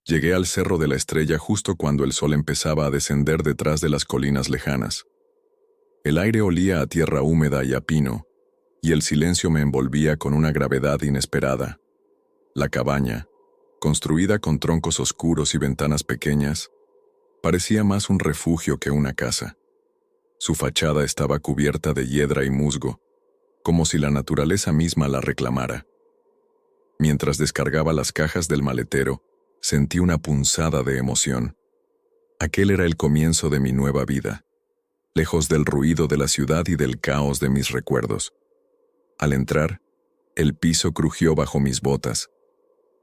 Llegué al Cerro de la Estrella justo cuando el sol empezaba a descender detrás de las colinas lejanas. El aire olía a tierra húmeda y a pino, y el silencio me envolvía con una gravedad inesperada. La cabaña, construida con troncos oscuros y ventanas pequeñas, parecía más un refugio que una casa. Su fachada estaba cubierta de hiedra y musgo, como si la naturaleza misma la reclamara. Mientras descargaba las cajas del maletero, sentí una punzada de emoción. Aquel era el comienzo de mi nueva vida, lejos del ruido de la ciudad y del caos de mis recuerdos. Al entrar, el piso crujió bajo mis botas.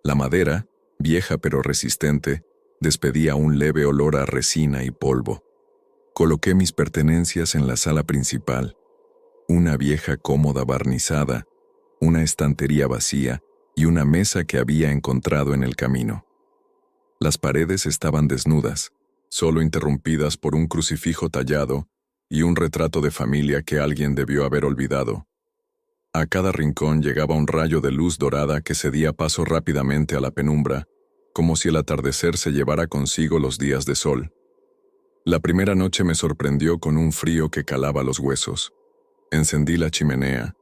La madera, vieja pero resistente, despedía un leve olor a resina y polvo. Coloqué mis pertenencias en la sala principal, una vieja cómoda barnizada, una estantería vacía y una mesa que había encontrado en el camino. Las paredes estaban desnudas, solo interrumpidas por un crucifijo tallado y un retrato de familia que alguien debió haber olvidado. A cada rincón llegaba un rayo de luz dorada que cedía paso rápidamente a la penumbra, como si el atardecer se llevara consigo los días de sol. La primera noche me sorprendió con un frío que calaba los huesos. Encendí la chimenea,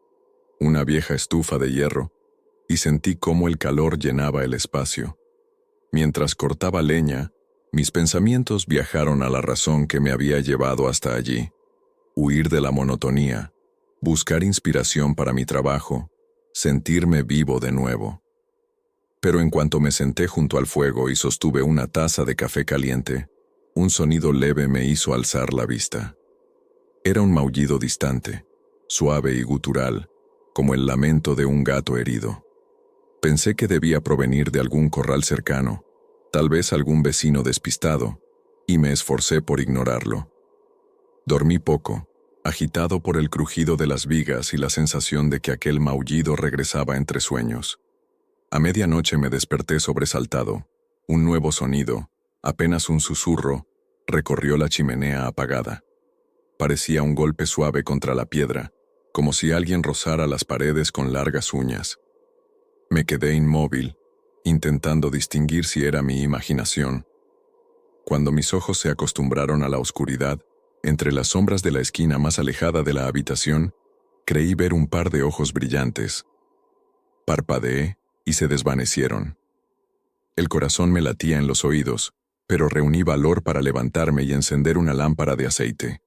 una vieja estufa de hierro, y sentí cómo el calor llenaba el espacio. Mientras cortaba leña, mis pensamientos viajaron a la razón que me había llevado hasta allí: huir de la monotonía, buscar inspiración para mi trabajo, sentirme vivo de nuevo. Pero en cuanto me senté junto al fuego y sostuve una taza de café caliente, un sonido leve me hizo alzar la vista. Era un maullido distante, suave y gutural, como el lamento de un gato herido. Pensé que debía provenir de algún corral cercano, tal vez algún vecino despistado, y me esforcé por ignorarlo. Dormí poco, agitado por el crujido de las vigas y la sensación de que aquel maullido regresaba entre sueños. A medianoche me desperté sobresaltado. Un nuevo sonido, apenas un susurro, recorrió la chimenea apagada. Parecía un golpe suave contra la piedra, como si alguien rozara las paredes con largas uñas. Me quedé inmóvil, intentando distinguir si era mi imaginación. Cuando mis ojos se acostumbraron a la oscuridad, entre las sombras de la esquina más alejada de la habitación, creí ver un par de ojos brillantes. Parpadeé y se desvanecieron. El corazón me latía en los oídos, pero reuní valor para levantarme y encender una lámpara de aceite.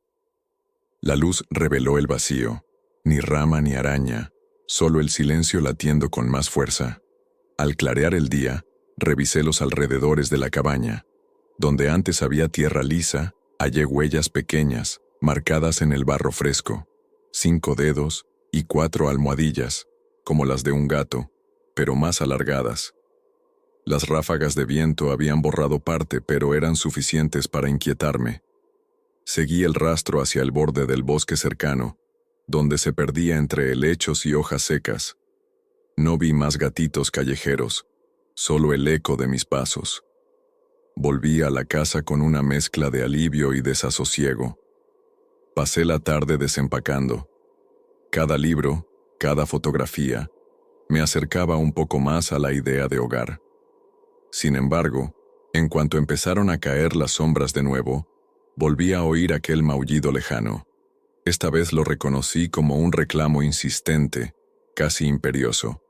La luz reveló el vacío, ni rama ni araña, solo el silencio latiendo con más fuerza. Al clarear el día, revisé los alrededores de la cabaña. Donde antes había tierra lisa, hallé huellas pequeñas, marcadas en el barro fresco, 5 dedos y 4 almohadillas, como las de un gato, pero más alargadas. Las ráfagas de viento habían borrado parte, pero eran suficientes para inquietarme. Seguí el rastro hacia el borde del bosque cercano, donde se perdía entre helechos y hojas secas. No vi más gatitos callejeros, solo el eco de mis pasos. Volví a la casa con una mezcla de alivio y desasosiego. Pasé la tarde desempacando. Cada libro, cada fotografía, me acercaba un poco más a la idea de hogar. Sin embargo, en cuanto empezaron a caer las sombras de nuevo, volví a oír aquel maullido lejano. Esta vez lo reconocí como un reclamo insistente, casi imperioso.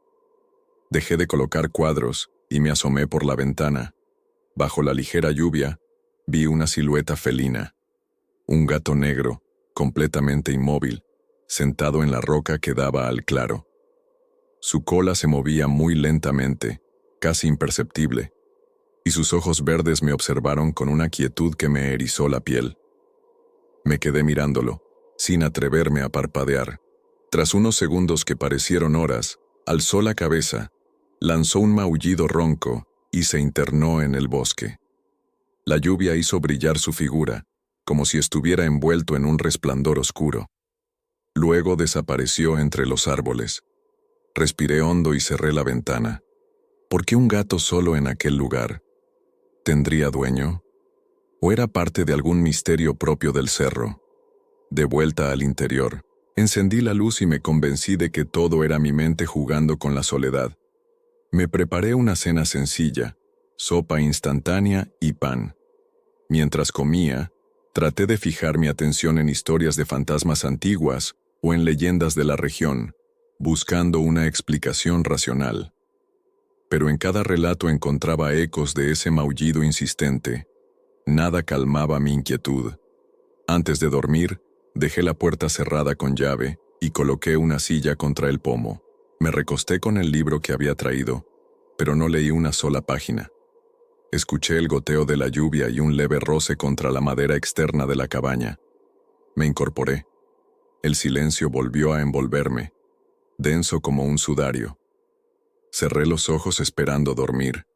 Dejé de colocar cuadros y me asomé por la ventana. Bajo la ligera lluvia, vi una silueta felina. Un gato negro, completamente inmóvil, sentado en la roca que daba al claro. Su cola se movía muy lentamente, casi imperceptible, y sus ojos verdes me observaron con una quietud que me erizó la piel. Me quedé mirándolo, sin atreverme a parpadear. Tras unos segundos que parecieron horas, alzó la cabeza, lanzó un maullido ronco y se internó en el bosque. La lluvia hizo brillar su figura, como si estuviera envuelto en un resplandor oscuro. Luego desapareció entre los árboles. Respiré hondo y cerré la ventana. ¿Por qué un gato solo en aquel lugar? ¿Tendría dueño? ¿O era parte de algún misterio propio del cerro? De vuelta al interior, encendí la luz y me convencí de que todo era mi mente jugando con la soledad. Me preparé una cena sencilla, sopa instantánea y pan. Mientras comía, traté de fijar mi atención en historias de fantasmas antiguas o en leyendas de la región, buscando una explicación racional. Pero en cada relato encontraba ecos de ese maullido insistente. Nada calmaba mi inquietud. Antes de dormir, dejé la puerta cerrada con llave y coloqué una silla contra el pomo. Me recosté con el libro que había traído, pero no leí una sola página. Escuché el goteo de la lluvia y un leve roce contra la madera externa de la cabaña. Me incorporé. El silencio volvió a envolverme, denso como un sudario. Cerré los ojos esperando dormir,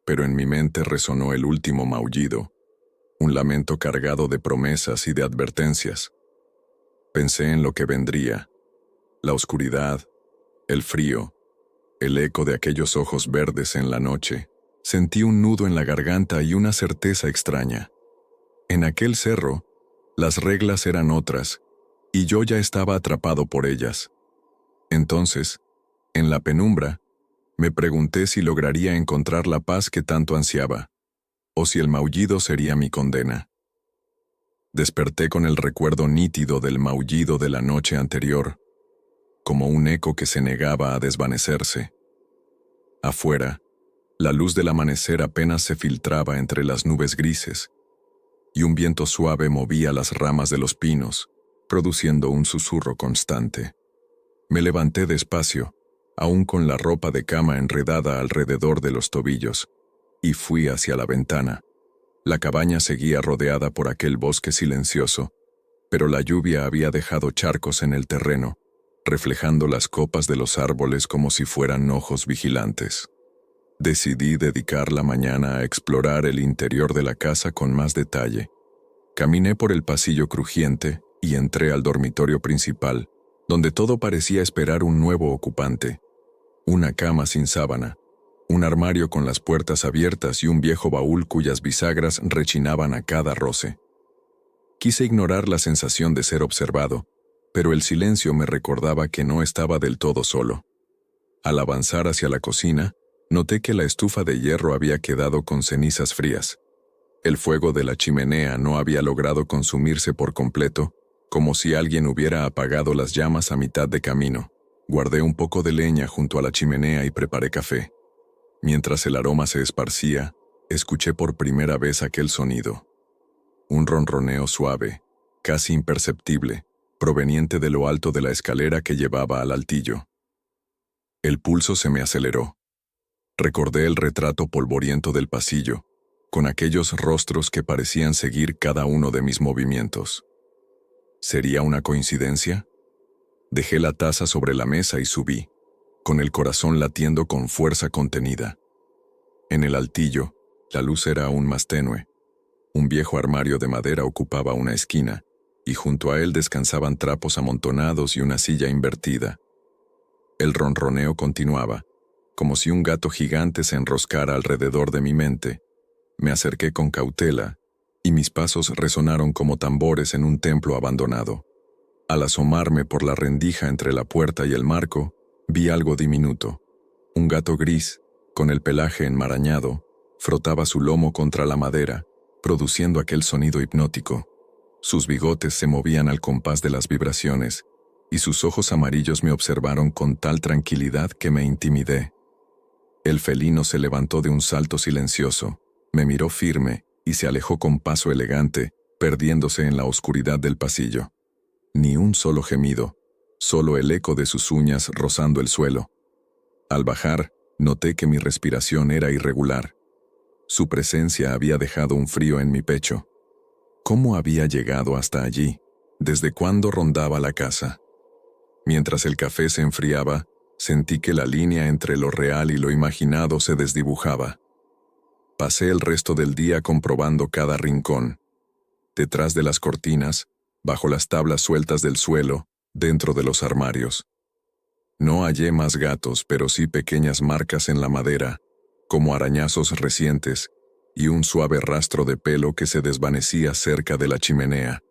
pero en mi mente resonó el último maullido, un lamento cargado de promesas y de advertencias. Pensé en lo que vendría, la oscuridad, el frío, el eco de aquellos ojos verdes en la noche. Sentí un nudo en la garganta y una certeza extraña. En aquel cerro, las reglas eran otras, y yo ya estaba atrapado por ellas. Entonces, en la penumbra, me pregunté si lograría encontrar la paz que tanto ansiaba, o si el maullido sería mi condena. Desperté con el recuerdo nítido del maullido de la noche anterior, como un eco que se negaba a desvanecerse. Afuera, la luz del amanecer apenas se filtraba entre las nubes grises, y un viento suave movía las ramas de los pinos, produciendo un susurro constante. Me levanté despacio, aún con la ropa de cama enredada alrededor de los tobillos, y fui hacia la ventana. La cabaña seguía rodeada por aquel bosque silencioso, pero la lluvia había dejado charcos en el terreno, reflejando las copas de los árboles como si fueran ojos vigilantes. Decidí dedicar la mañana a explorar el interior de la casa con más detalle. Caminé por el pasillo crujiente y entré al dormitorio principal, donde todo parecía esperar un nuevo ocupante. Una cama sin sábana, un armario con las puertas abiertas y un viejo baúl cuyas bisagras rechinaban a cada roce. Quise ignorar la sensación de ser observado, pero el silencio me recordaba que no estaba del todo solo. Al avanzar hacia la cocina, noté que la estufa de hierro había quedado con cenizas frías. El fuego de la chimenea no había logrado consumirse por completo, como si alguien hubiera apagado las llamas a mitad de camino. Guardé un poco de leña junto a la chimenea y preparé café. Mientras el aroma se esparcía, escuché por primera vez aquel sonido. Un ronroneo suave, casi imperceptible, proveniente de lo alto de la escalera que llevaba al altillo. El pulso se me aceleró. Recordé el retrato polvoriento del pasillo, con aquellos rostros que parecían seguir cada uno de mis movimientos. ¿Sería una coincidencia? Dejé la taza sobre la mesa y subí, con el corazón latiendo con fuerza contenida. En el altillo, la luz era aún más tenue. Un viejo armario de madera ocupaba una esquina, y junto a él descansaban trapos amontonados y una silla invertida. El ronroneo continuaba, como si un gato gigante se enroscara alrededor de mi mente. Me acerqué con cautela, y mis pasos resonaron como tambores en un templo abandonado. Al asomarme por la rendija entre la puerta y el marco, vi algo diminuto. Un gato gris, con el pelaje enmarañado, frotaba su lomo contra la madera, produciendo aquel sonido hipnótico. Sus bigotes se movían al compás de las vibraciones, y sus ojos amarillos me observaron con tal tranquilidad que me intimidé. El felino se levantó de un salto silencioso, me miró firme y se alejó con paso elegante, perdiéndose en la oscuridad del pasillo. Ni un solo gemido, solo el eco de sus uñas rozando el suelo. Al bajar, noté que mi respiración era irregular. Su presencia había dejado un frío en mi pecho. ¿Cómo había llegado hasta allí? ¿Desde cuándo rondaba la casa? Mientras el café se enfriaba, sentí que la línea entre lo real y lo imaginado se desdibujaba. Pasé el resto del día comprobando cada rincón. Detrás de las cortinas, bajo las tablas sueltas del suelo, dentro de los armarios. No hallé más gatos, pero sí pequeñas marcas en la madera, como arañazos recientes, y un suave rastro de pelo que se desvanecía cerca de la chimenea.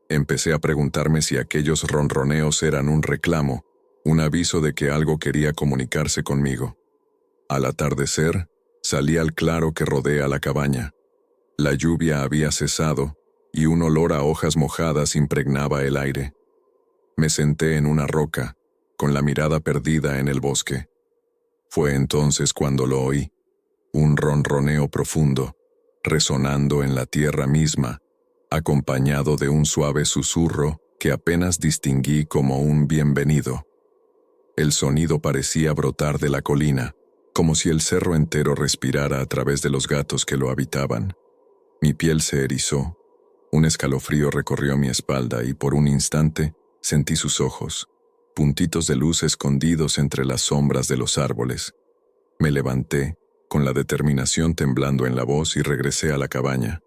Empecé a preguntarme si aquellos ronroneos eran un reclamo, un aviso de que algo quería comunicarse conmigo. Al atardecer, Salí al claro que rodea la cabaña. La lluvia había cesado y un olor a hojas mojadas impregnaba el aire. Me senté en una roca, con la mirada perdida en el bosque. Fue entonces cuando lo oí, un ronroneo profundo, resonando en la tierra misma, acompañado de un suave susurro que apenas distinguí como un bienvenido. El sonido parecía brotar de la colina, como si el cerro entero respirara a través de los gatos que lo habitaban. Mi piel se erizó, un escalofrío recorrió mi espalda y por un instante sentí sus ojos, puntitos de luz escondidos entre las sombras de los árboles. Me levanté, con la determinación temblando en la voz, y regresé a la cabaña.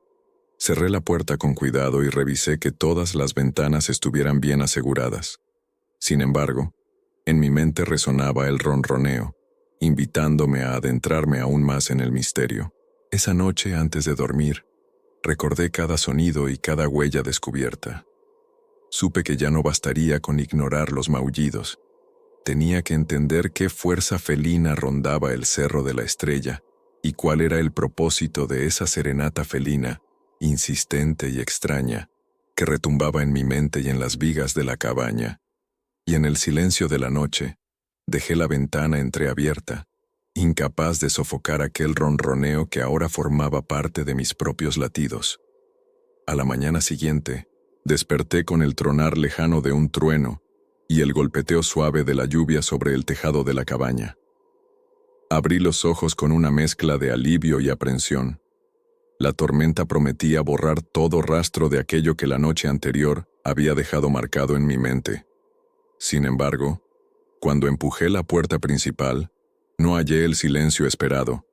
Cerré la puerta con cuidado y revisé que todas las ventanas estuvieran bien aseguradas. Sin embargo, en mi mente resonaba el ronroneo, invitándome a adentrarme aún más en el misterio. Esa noche, antes de dormir, recordé cada sonido y cada huella descubierta. Supe que ya no bastaría con ignorar los maullidos. Tenía que entender qué fuerza felina rondaba el Cerro de la Estrella y cuál era el propósito de esa serenata felina, insistente y extraña, que retumbaba en mi mente y en las vigas de la cabaña. Y en el silencio de la noche, dejé la ventana entreabierta, incapaz de sofocar aquel ronroneo que ahora formaba parte de mis propios latidos. A la mañana siguiente, desperté con el tronar lejano de un trueno y el golpeteo suave de la lluvia sobre el tejado de la cabaña. Abrí los ojos con una mezcla de alivio y aprensión. La tormenta prometía borrar todo rastro de aquello que la noche anterior había dejado marcado en mi mente. Sin embargo, cuando empujé la puerta principal, no hallé el silencio esperado,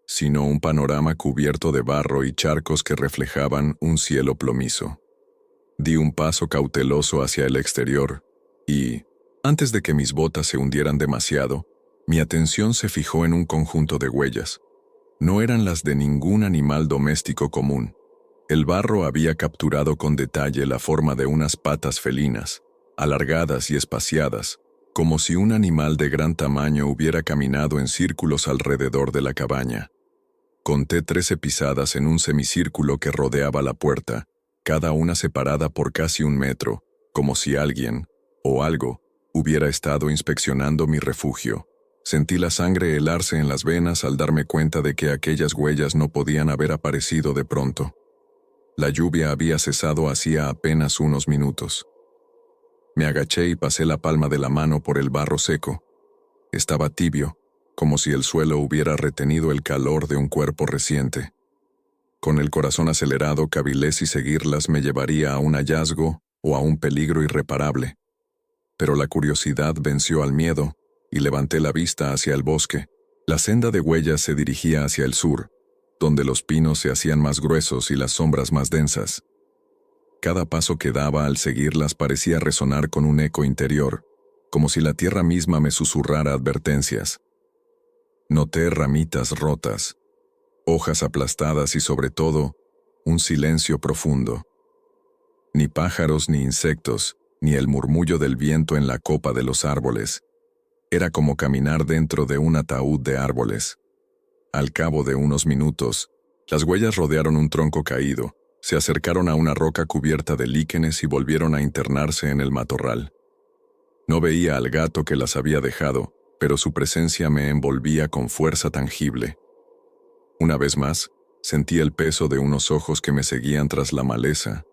sino un panorama cubierto de barro y charcos que reflejaban un cielo plomizo. Di un paso cauteloso hacia el exterior y, antes de que mis botas se hundieran demasiado, mi atención se fijó en un conjunto de huellas. No eran las de ningún animal doméstico común. El barro había capturado con detalle la forma de unas patas felinas, alargadas y espaciadas, como si un animal de gran tamaño hubiera caminado en círculos alrededor de la cabaña. Conté 13 pisadas en un semicírculo que rodeaba la puerta, cada una separada por casi 1 metro, como si alguien, o algo, hubiera estado inspeccionando mi refugio. Sentí la sangre helarse en las venas al darme cuenta de que aquellas huellas no podían haber aparecido de pronto. La lluvia había cesado hacía apenas unos minutos. Me agaché y pasé la palma de la mano por el barro seco. Estaba tibio, como si el suelo hubiera retenido el calor de un cuerpo reciente. Con el corazón acelerado, cavilé si seguirlas me llevaría a un hallazgo o a un peligro irreparable. Pero la curiosidad venció al miedo y levanté la vista hacia el bosque. La senda de huellas se dirigía hacia el sur, donde los pinos se hacían más gruesos y las sombras más densas. Cada paso que daba al seguirlas parecía resonar con un eco interior, como si la tierra misma me susurrara advertencias. Noté ramitas rotas, hojas aplastadas y sobre todo, un silencio profundo. Ni pájaros ni insectos, ni el murmullo del viento en la copa de los árboles. Era como caminar dentro de un ataúd de árboles. Al cabo de unos minutos, las huellas rodearon un tronco caído, se acercaron a una roca cubierta de líquenes y volvieron a internarse en el matorral. No veía al gato que las había dejado, pero su presencia me envolvía con fuerza tangible. Una vez más, sentí el peso de unos ojos que me seguían tras la maleza,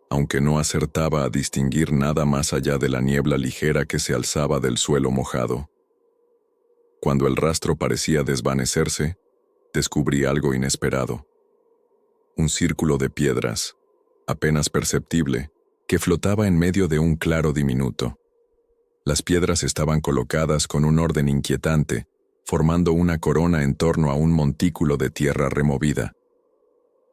aunque no acertaba a distinguir nada más allá de la niebla ligera que se alzaba del suelo mojado. Cuando el rastro parecía desvanecerse, descubrí algo inesperado. Un círculo de piedras, apenas perceptible, que flotaba en medio de un claro diminuto. Las piedras estaban colocadas con un orden inquietante, formando una corona en torno a un montículo de tierra removida.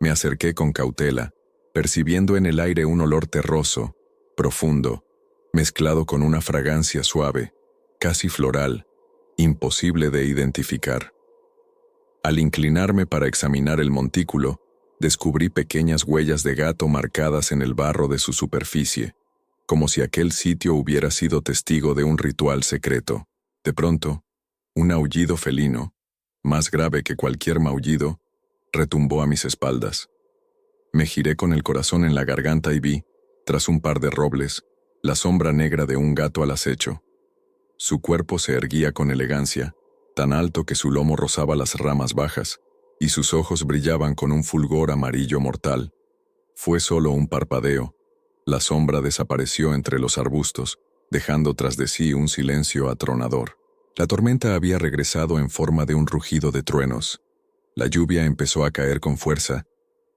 Me acerqué con cautela, percibiendo en el aire un olor terroso, profundo, mezclado con una fragancia suave, casi floral, imposible de identificar. Al inclinarme para examinar el montículo, descubrí pequeñas huellas de gato marcadas en el barro de su superficie, como si aquel sitio hubiera sido testigo de un ritual secreto. De pronto, un aullido felino, más grave que cualquier maullido, retumbó a mis espaldas. Me giré con el corazón en la garganta y vi, tras un par de robles, la sombra negra de un gato al acecho. Su cuerpo se erguía con elegancia, tan alto que su lomo rozaba las ramas bajas, y sus ojos brillaban con un fulgor amarillo mortal. Fue solo un parpadeo. La sombra desapareció entre los arbustos, dejando tras de sí un silencio atronador. La tormenta había regresado en forma de un rugido de truenos. La lluvia empezó a caer con fuerza,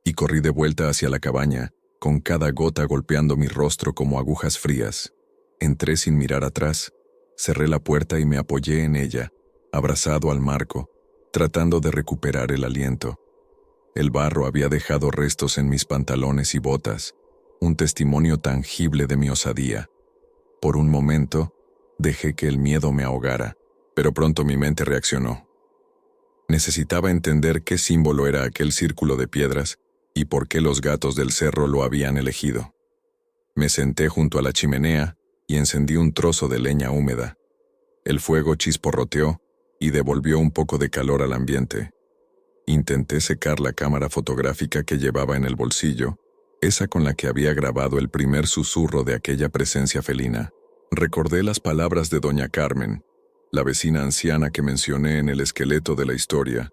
y corrí de vuelta hacia la cabaña, con cada gota golpeando mi rostro como agujas frías. Entré sin mirar atrás, cerré la puerta y me apoyé en ella, abrazado al marco, tratando de recuperar el aliento. El barro había dejado restos en mis pantalones y botas, un testimonio tangible de mi osadía. Por un momento, dejé que el miedo me ahogara, pero pronto mi mente reaccionó. Necesitaba entender qué símbolo era aquel círculo de piedras y por qué los gatos del cerro lo habían elegido. Me senté junto a la chimenea y encendí un trozo de leña húmeda. El fuego chisporroteó y devolvió un poco de calor al ambiente. Intenté secar la cámara fotográfica que llevaba en el bolsillo, esa con la que había grabado el primer susurro de aquella presencia felina. Recordé las palabras de doña Carmen, la vecina anciana que mencioné en el esqueleto de la historia,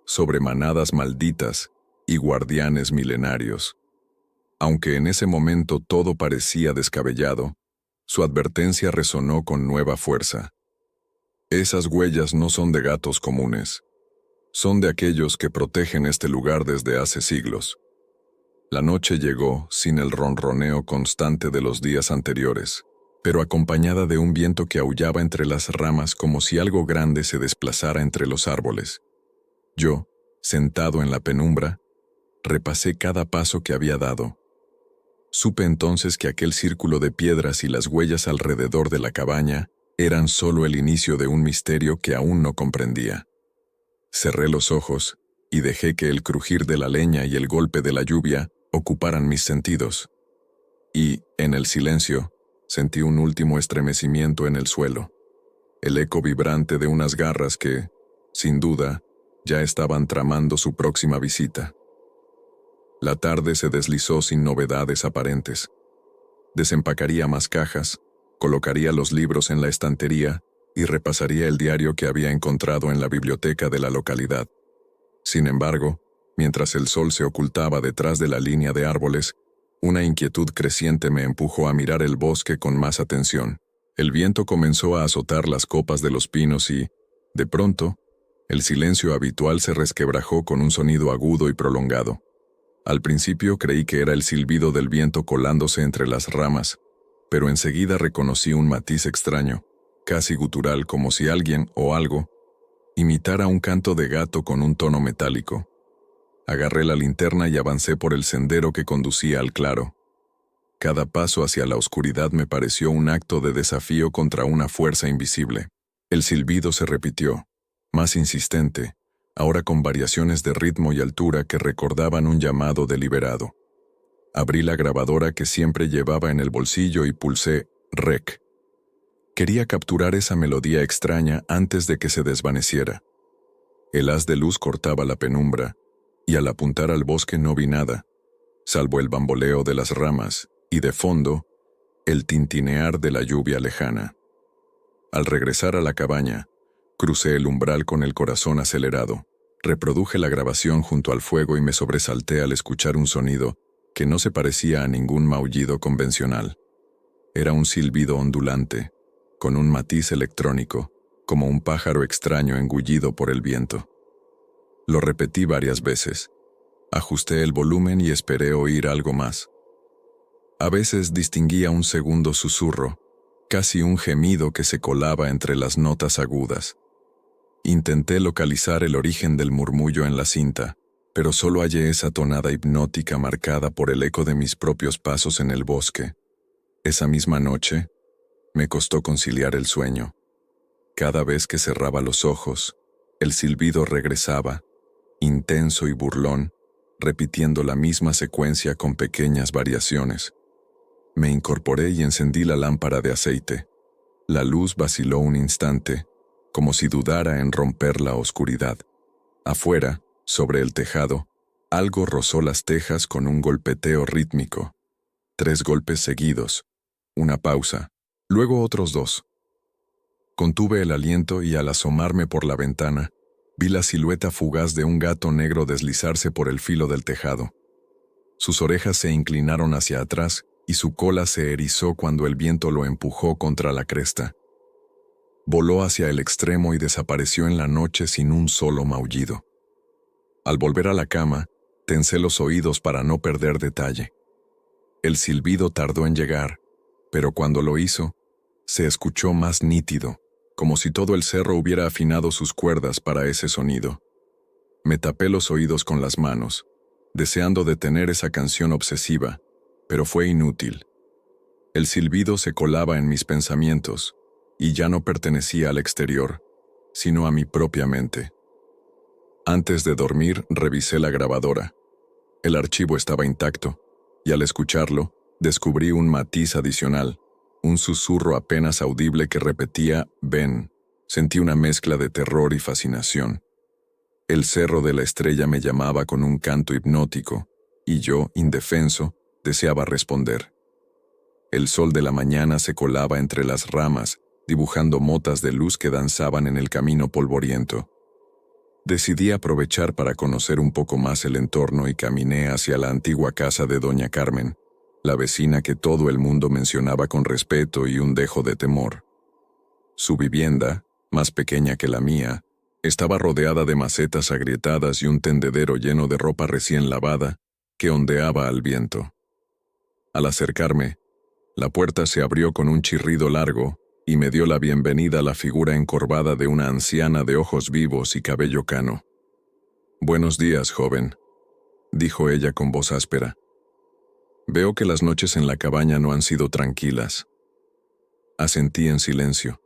sobre manadas malditas y guardianes milenarios. Aunque en ese momento todo parecía descabellado, su advertencia resonó con nueva fuerza. Esas huellas no son de gatos comunes. Son de aquellos que protegen este lugar desde hace siglos. La noche llegó sin el ronroneo constante de los días anteriores, pero acompañada de un viento que aullaba entre las ramas como si algo grande se desplazara entre los árboles. Yo, sentado en la penumbra, repasé cada paso que había dado. Supe entonces que aquel círculo de piedras y las huellas alrededor de la cabaña eran solo el inicio de un misterio que aún no comprendía. Cerré los ojos y dejé que el crujir de la leña y el golpe de la lluvia ocuparan mis sentidos. Y, en el silencio, sentí un último estremecimiento en el suelo, el eco vibrante de unas garras que, sin duda, ya estaban tramando su próxima visita. La tarde se deslizó sin novedades aparentes. Desempacaría más cajas, colocaría los libros en la estantería y repasaría el diario que había encontrado en la biblioteca de la localidad. Sin embargo, mientras el sol se ocultaba detrás de la línea de árboles, una inquietud creciente me empujó a mirar el bosque con más atención. El viento comenzó a azotar las copas de los pinos y, de pronto, el silencio habitual se resquebrajó con un sonido agudo y prolongado. Al principio creí que era el silbido del viento colándose entre las ramas, pero enseguida reconocí un matiz extraño, casi gutural, como si alguien o algo imitara un canto de gato con un tono metálico. Agarré la linterna y avancé por el sendero que conducía al claro. Cada paso hacia la oscuridad me pareció un acto de desafío contra una fuerza invisible. El silbido se repitió, más insistente, ahora con variaciones de ritmo y altura que recordaban un llamado deliberado. Abrí la grabadora que siempre llevaba en el bolsillo y pulsé REC. Quería capturar esa melodía extraña antes de que se desvaneciera. El haz de luz cortaba la penumbra, y al apuntar al bosque no vi nada, salvo el bamboleo de las ramas y, de fondo, el tintinear de la lluvia lejana. Al regresar a la cabaña, crucé el umbral con el corazón acelerado. Reproduje la grabación junto al fuego y me sobresalté al escuchar un sonido que no se parecía a ningún maullido convencional. Era un silbido ondulante, con un matiz electrónico, como un pájaro extraño engullido por el viento. Lo repetí varias veces. Ajusté el volumen y esperé oír algo más. A veces distinguía un segundo susurro, casi un gemido que se colaba entre las notas agudas. Intenté localizar el origen del murmullo en la cinta, pero solo hallé esa tonada hipnótica marcada por el eco de mis propios pasos en el bosque. Esa misma noche, me costó conciliar el sueño. Cada vez que cerraba los ojos, el silbido regresaba, intenso y burlón, repitiendo la misma secuencia con pequeñas variaciones. Me incorporé y encendí la lámpara de aceite. La luz vaciló un instante, como si dudara en romper la oscuridad. Afuera, sobre el tejado, algo rozó las tejas con un golpeteo rítmico. 3 golpes seguidos, una pausa, luego otros 2. Contuve el aliento y al asomarme por la ventana, vi la silueta fugaz de un gato negro deslizarse por el filo del tejado. Sus orejas se inclinaron hacia atrás y su cola se erizó cuando el viento lo empujó contra la cresta. Voló hacia el extremo y desapareció en la noche sin un solo maullido. Al volver a la cama, tensé los oídos para no perder detalle. El silbido tardó en llegar, pero cuando lo hizo, se escuchó más nítido, como si todo el cerro hubiera afinado sus cuerdas para ese sonido. Me tapé los oídos con las manos, deseando detener esa canción obsesiva, pero fue inútil. El silbido se colaba en mis pensamientos, y ya no pertenecía al exterior, sino a mi propia mente. Antes de dormir, revisé la grabadora. El archivo estaba intacto, y al escucharlo, descubrí un matiz adicional, un susurro apenas audible que repetía «Ven». Sentí una mezcla de terror y fascinación. El cerro de la estrella me llamaba con un canto hipnótico, y yo, indefenso, deseaba responder. El sol de la mañana se colaba entre las ramas, dibujando motas de luz que danzaban en el camino polvoriento. Decidí aprovechar para conocer un poco más el entorno y caminé hacia la antigua casa de doña Carmen, la vecina que todo el mundo mencionaba con respeto y un dejo de temor. Su vivienda, más pequeña que la mía, estaba rodeada de macetas agrietadas y un tendedero lleno de ropa recién lavada que ondeaba al viento. Al acercarme, la puerta se abrió con un chirrido largo y me dio la bienvenida a la figura encorvada de una anciana de ojos vivos y cabello cano. «Buenos días, joven», dijo ella con voz áspera. «Veo que las noches en la cabaña no han sido tranquilas». Asentí en silencio,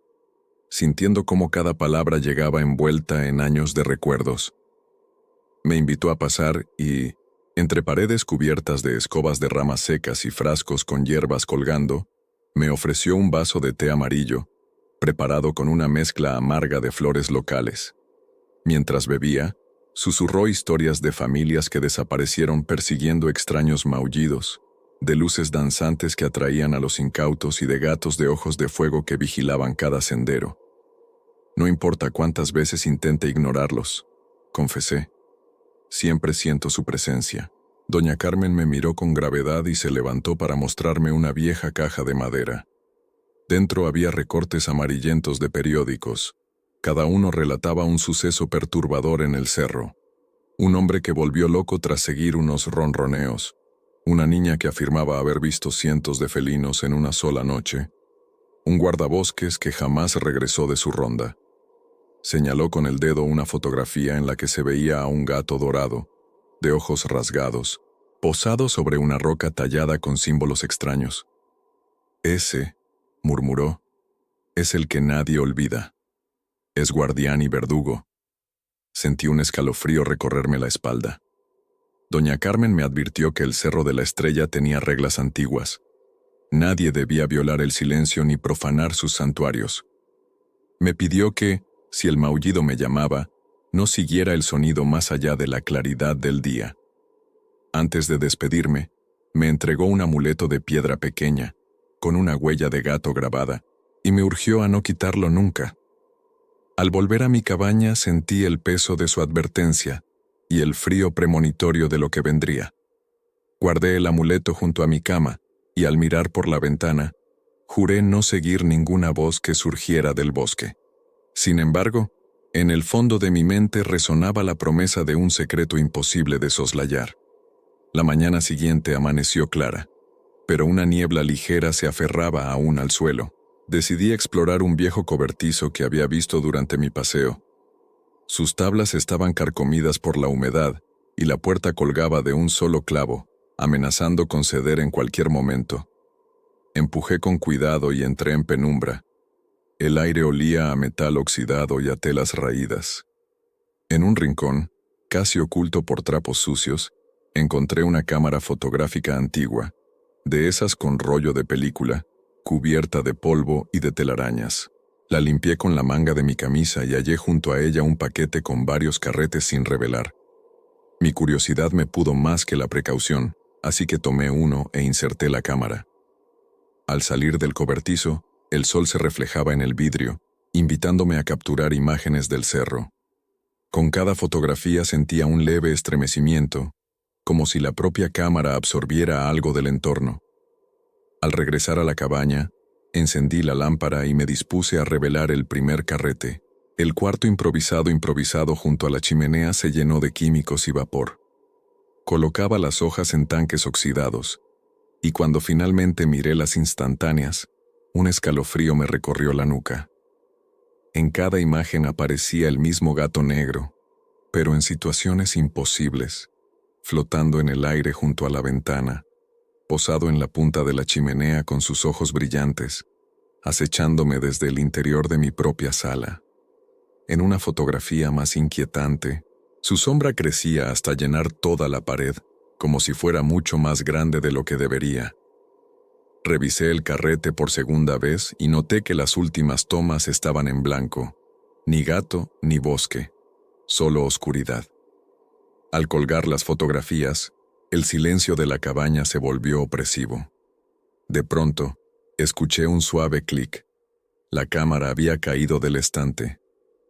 sintiendo cómo cada palabra llegaba envuelta en años de recuerdos. Me invitó a pasar y, entre paredes cubiertas de escobas de ramas secas y frascos con hierbas colgando, me ofreció un vaso de té amarillo, preparado con una mezcla amarga de flores locales. Mientras bebía, susurró historias de familias que desaparecieron persiguiendo extraños maullidos, de luces danzantes que atraían a los incautos y de gatos de ojos de fuego que vigilaban cada sendero. «No importa cuántas veces intente ignorarlos», confesé. «Siempre siento su presencia». Doña Carmen me miró con gravedad y se levantó para mostrarme una vieja caja de madera. Dentro había recortes amarillentos de periódicos. Cada uno relataba un suceso perturbador en el cerro. Un hombre que volvió loco tras seguir unos ronroneos. Una niña que afirmaba haber visto cientos de felinos en una sola noche. Un guardabosques que jamás regresó de su ronda. Señaló con el dedo una fotografía en la que se veía a un gato dorado, de ojos rasgados, posado sobre una roca tallada con símbolos extraños. «Ese», murmuró, «es el que nadie olvida. Es guardián y verdugo». Sentí un escalofrío recorrerme la espalda. Doña Carmen me advirtió que el Cerro de la Estrella tenía reglas antiguas. Nadie debía violar el silencio ni profanar sus santuarios. Me pidió que, si el maullido me llamaba, no siguiera el sonido más allá de la claridad del día. Antes de despedirme, me entregó un amuleto de piedra pequeña, con una huella de gato grabada, y me urgió a no quitarlo nunca. Al volver a mi cabaña sentí el peso de su advertencia y el frío premonitorio de lo que vendría. Guardé el amuleto junto a mi cama, y al mirar por la ventana, juré no seguir ninguna voz que surgiera del bosque. Sin embargo, en el fondo de mi mente resonaba la promesa de un secreto imposible de soslayar. La mañana siguiente amaneció clara, pero una niebla ligera se aferraba aún al suelo. Decidí explorar un viejo cobertizo que había visto durante mi paseo. Sus tablas estaban carcomidas por la humedad y la puerta colgaba de un solo clavo, amenazando con ceder en cualquier momento. Empujé con cuidado y entré en penumbra. El aire olía a metal oxidado y a telas raídas. En un rincón, casi oculto por trapos sucios, encontré una cámara fotográfica antigua, de esas con rollo de película, cubierta de polvo y de telarañas. La limpié con la manga de mi camisa y hallé junto a ella un paquete con varios carretes sin revelar. Mi curiosidad me pudo más que la precaución, así que tomé uno e inserté la cámara. Al salir del cobertizo, el sol se reflejaba en el vidrio, invitándome a capturar imágenes del cerro. Con cada fotografía sentía un leve estremecimiento, como si la propia cámara absorbiera algo del entorno. Al regresar a la cabaña, encendí la lámpara y me dispuse a revelar el primer carrete. El cuarto improvisado junto a la chimenea se llenó de químicos y vapor. Colocaba las hojas en tanques oxidados, y cuando finalmente miré las instantáneas, un escalofrío me recorrió la nuca. En cada imagen aparecía el mismo gato negro, pero en situaciones imposibles, flotando en el aire junto a la ventana, posado en la punta de la chimenea con sus ojos brillantes, acechándome desde el interior de mi propia sala. En una fotografía más inquietante, su sombra crecía hasta llenar toda la pared, como si fuera mucho más grande de lo que debería. Revisé el carrete por segunda vez y noté que las últimas tomas estaban en blanco. Ni gato ni bosque, solo oscuridad. Al colgar las fotografías, el silencio de la cabaña se volvió opresivo. De pronto, escuché un suave clic. La cámara había caído del estante.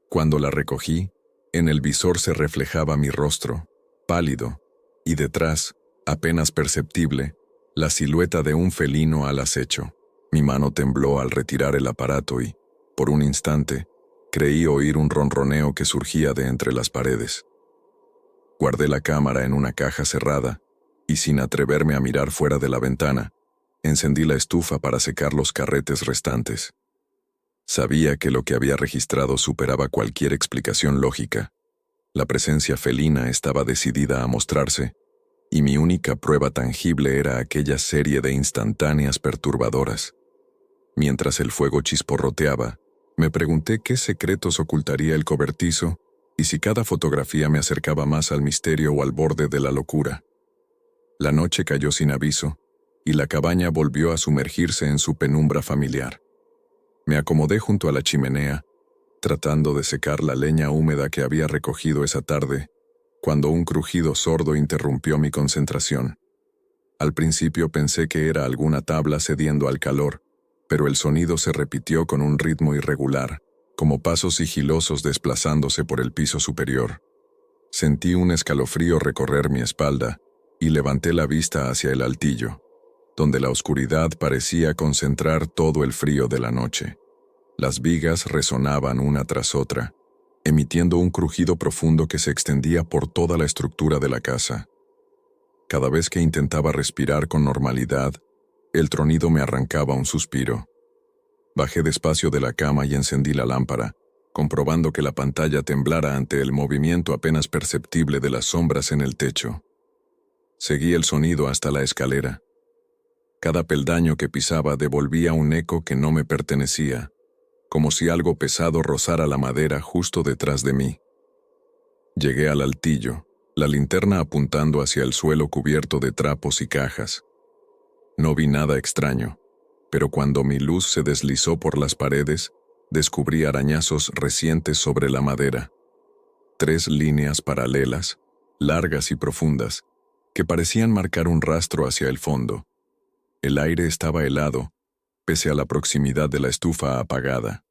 Cuando la recogí, en el visor se reflejaba mi rostro, pálido, y detrás, apenas perceptible, la silueta de un felino al acecho. Mi mano tembló al retirar el aparato y, por un instante, creí oír un ronroneo que surgía de entre las paredes. Guardé la cámara en una caja cerrada y, sin atreverme a mirar fuera de la ventana, encendí la estufa para secar los carretes restantes. Sabía que lo que había registrado superaba cualquier explicación lógica. La presencia felina estaba decidida a mostrarse, y mi única prueba tangible era aquella serie de instantáneas perturbadoras. Mientras el fuego chisporroteaba, me pregunté qué secretos ocultaría el cobertizo y si cada fotografía me acercaba más al misterio o al borde de la locura. La noche cayó sin aviso, y la cabaña volvió a sumergirse en su penumbra familiar. Me acomodé junto a la chimenea, tratando de secar la leña húmeda que había recogido esa tarde, cuando un crujido sordo interrumpió mi concentración. Al principio pensé que era alguna tabla cediendo al calor, pero el sonido se repitió con un ritmo irregular, como pasos sigilosos desplazándose por el piso superior. Sentí un escalofrío recorrer mi espalda y levanté la vista hacia el altillo, donde la oscuridad parecía concentrar todo el frío de la noche. Las vigas resonaban una tras otra, emitiendo un crujido profundo que se extendía por toda la estructura de la casa. Cada vez que intentaba respirar con normalidad, el tronido me arrancaba un suspiro. Bajé despacio de la cama y encendí la lámpara, comprobando que la pantalla temblara ante el movimiento apenas perceptible de las sombras en el techo. Seguí el sonido hasta la escalera. Cada peldaño que pisaba devolvía un eco que no me pertenecía, como si algo pesado rozara la madera justo detrás de mí. Llegué al altillo, la linterna apuntando hacia el suelo cubierto de trapos y cajas. No vi nada extraño, pero cuando mi luz se deslizó por las paredes, descubrí arañazos recientes sobre la madera. 3 líneas paralelas, largas y profundas, que parecían marcar un rastro hacia el fondo. El aire estaba helado, pese a la proximidad de la estufa apagada.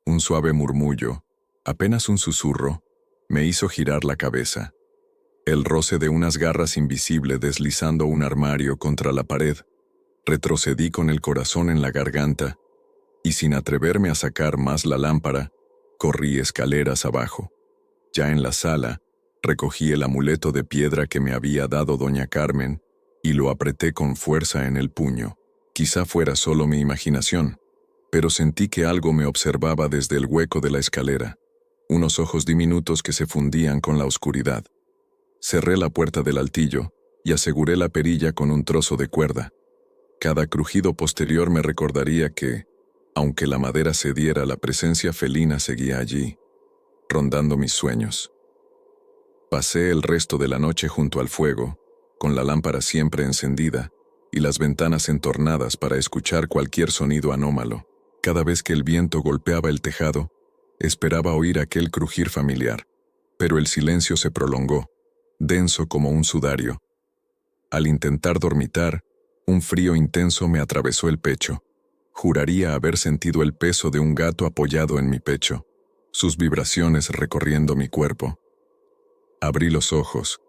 Un suave murmullo, apenas un susurro, me hizo girar la cabeza. El roce de unas garras invisibles deslizando un armario contra la pared. Retrocedí con el corazón en la garganta y, sin atreverme a sacar más la lámpara, corrí escaleras abajo. Ya en la sala, recogí el amuleto de piedra que me había dado doña Carmen y lo apreté con fuerza en el puño. Quizá fuera solo mi imaginación, pero sentí que algo me observaba desde el hueco de la escalera, unos ojos diminutos que se fundían con la oscuridad. Cerré la puerta del altillo y aseguré la perilla con un trozo de cuerda. Cada crujido posterior me recordaría que, aunque la madera cediera, la presencia felina seguía allí, rondando mis sueños. Pasé el resto de la noche junto al fuego, con la lámpara siempre encendida y las ventanas entornadas para escuchar cualquier sonido anómalo. Cada vez que el viento golpeaba el tejado, esperaba oír aquel crujir familiar, pero el silencio se prolongó, denso como un sudario. Al intentar dormitar, un frío intenso me atravesó el pecho. Juraría haber sentido el peso de un gato apoyado en mi pecho, sus vibraciones recorriendo mi cuerpo. Abrí los ojos,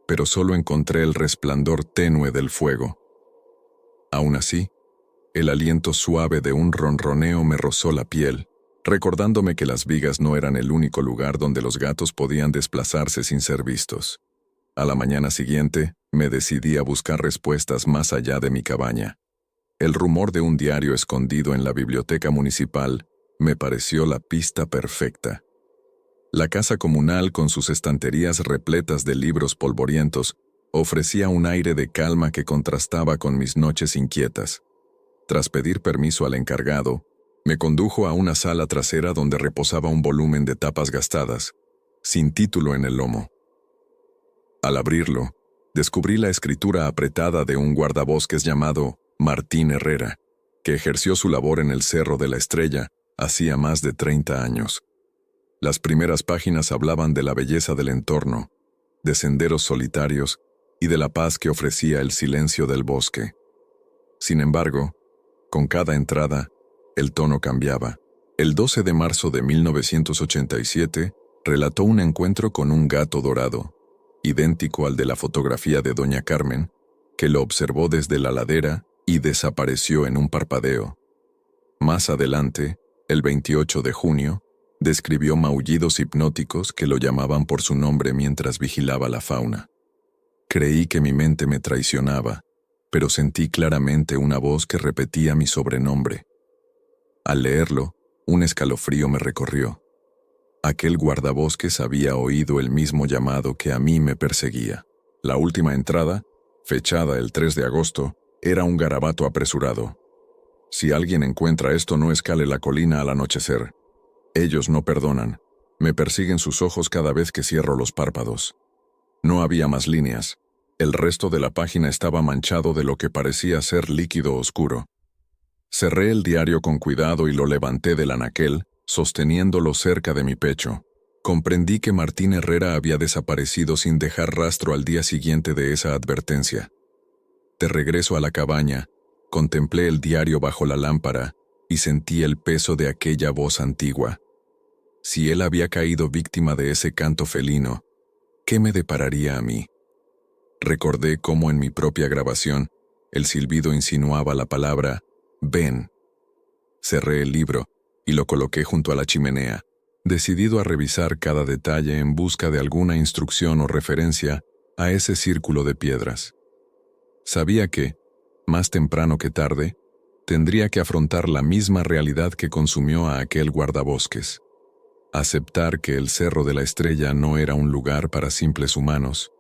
pero solo encontré el resplandor tenue del fuego. Aún así, el aliento suave de un ronroneo me rozó la piel, recordándome que las vigas no eran el único lugar donde los gatos podían desplazarse sin ser vistos. A la mañana siguiente, me decidí a buscar respuestas más allá de mi cabaña. El rumor de un diario escondido en la biblioteca municipal me pareció la pista perfecta. La casa comunal, con sus estanterías repletas de libros polvorientos, ofrecía un aire de calma que contrastaba con mis noches inquietas. Tras pedir permiso al encargado, me condujo a una sala trasera donde reposaba un volumen de tapas gastadas, sin título en el lomo. Al abrirlo, descubrí la escritura apretada de un guardabosques llamado Martín Herrera, que ejerció su labor en el Cerro de la Estrella hacía más de 30 años. Las primeras páginas hablaban de la belleza del entorno, de senderos solitarios y de la paz que ofrecía el silencio del bosque. Sin embargo, con cada entrada, el tono cambiaba. El 12 de marzo de 1987, relató un encuentro con un gato dorado, idéntico al de la fotografía de Doña Carmen, que lo observó desde la ladera y desapareció en un parpadeo. Más adelante, el 28 de junio, describió maullidos hipnóticos que lo llamaban por su nombre mientras vigilaba la fauna. Creí que mi mente me traicionaba, pero sentí claramente una voz que repetía mi sobrenombre. Al leerlo, un escalofrío me recorrió. Aquel guardabosques había oído el mismo llamado que a mí me perseguía. La última entrada, fechada el 3 de agosto, era un garabato apresurado. Si alguien encuentra esto, no escale la colina al anochecer. Ellos no perdonan. Me persiguen sus ojos cada vez que cierro los párpados. No había más líneas. El resto de la página estaba manchado de lo que parecía ser líquido oscuro. Cerré el diario con cuidado y lo levanté del anaquel, sosteniéndolo cerca de mi pecho. Comprendí que Martín Herrera había desaparecido sin dejar rastro al día siguiente de esa advertencia. De regreso a la cabaña, contemplé el diario bajo la lámpara y sentí el peso de aquella voz antigua. Si él había caído víctima de ese canto felino, ¿qué me depararía a mí? Recordé cómo en mi propia grabación el silbido insinuaba la palabra «ven». Cerré el libro y lo coloqué junto a la chimenea, decidido a revisar cada detalle en busca de alguna instrucción o referencia a ese círculo de piedras. Sabía que, más temprano que tarde, tendría que afrontar la misma realidad que consumió a aquel guardabosques. Aceptar que el Cerro de la Estrella no era un lugar para simples humanos,